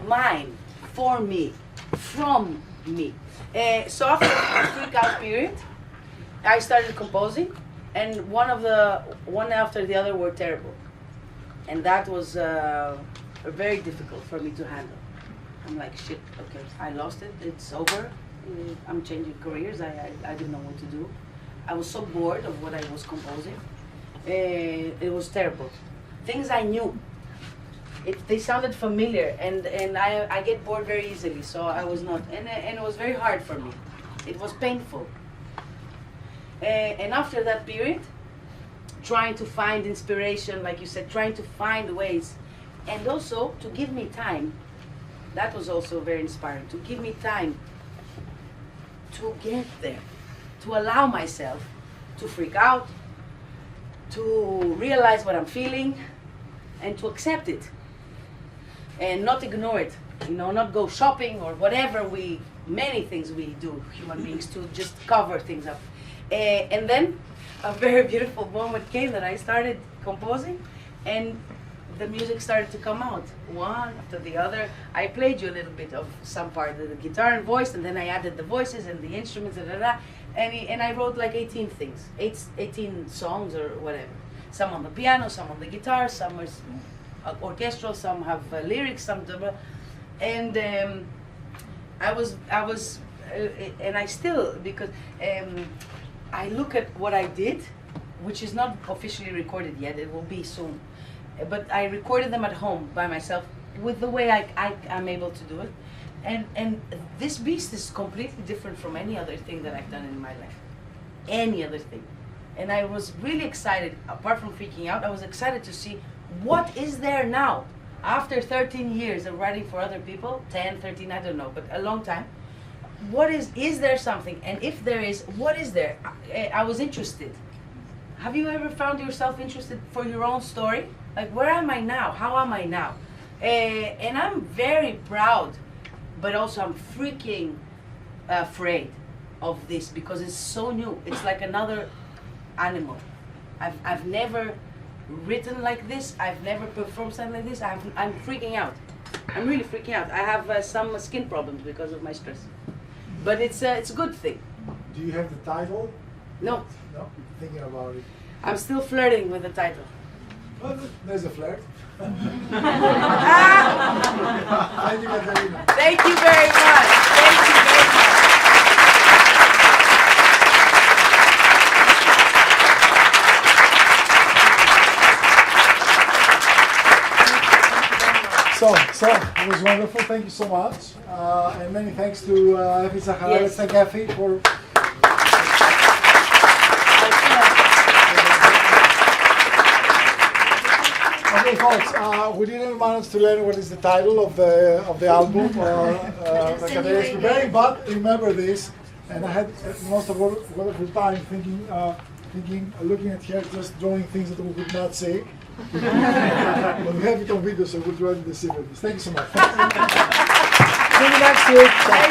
mine, for me, from me. So after the freak out period, I started composing, and one after the other were terrible, and that was very difficult for me to handle. I'm like, shit, okay, I lost it, it's over, I'm changing careers, I didn't know what to do. I was so bored of what I was composing. It was terrible. Things I knew, they sounded familiar, and I get bored very easily, so I was not, and it was very hard for me. It was painful. And after that period, trying to find inspiration, like you said, trying to find ways, and also to give me time. That was also very inspiring, to give me time to get there, to allow myself to freak out, to realize what I'm feeling, and to accept it, and not ignore it, not go shopping or whatever many things we do, human beings, to just cover things up. And then a very beautiful moment came that I started composing, and the music started to come out, one after the other. I played you a little bit of some part of the guitar and voice, and then I added the voices and the instruments, and I wrote like 18 things, 18 songs or whatever. Some on the piano, some on the guitar, some are orchestral, some have lyrics, some. And I was, and I still, because I look at what I did, which is not officially recorded yet, it will be soon. But I recorded them at home by myself with the way I'm able to do it. And this beast is completely different from any other thing that I've done in my life. Any other thing. And I was really excited, apart from freaking out, I was excited to see what is there now. After 13 years of writing for other people, 10, 13, I don't know, but a long time. What is there something? And if there is, what is there? I was interested. Have you ever found yourself interested for your own story? Like, where am I now? How am I now? And I'm very proud, but also I'm freaking afraid of this because it's so new. It's like another animal. I've never written like this. I've never performed something like this. I'm freaking out. I'm really freaking out. I have some skin problems because of my stress. But it's a good thing. Do you have the title? No. No? Thinking about it. I'm still flirting with the title. Well, there's a flirt. Thank you, Katerina. Thank you very much. Thank you very much. So it was wonderful. Thank you so much, and many thanks to Efi Zacharelis and Efi for. Okay, folks, we didn't manage to learn what is the title of the album that Katerina is preparing, but remember this, and I had most of all the time thinking, looking at her, just drawing things that we could not say. But we have it on video, so we'll draw it this evening. Thank you so much. See you next week.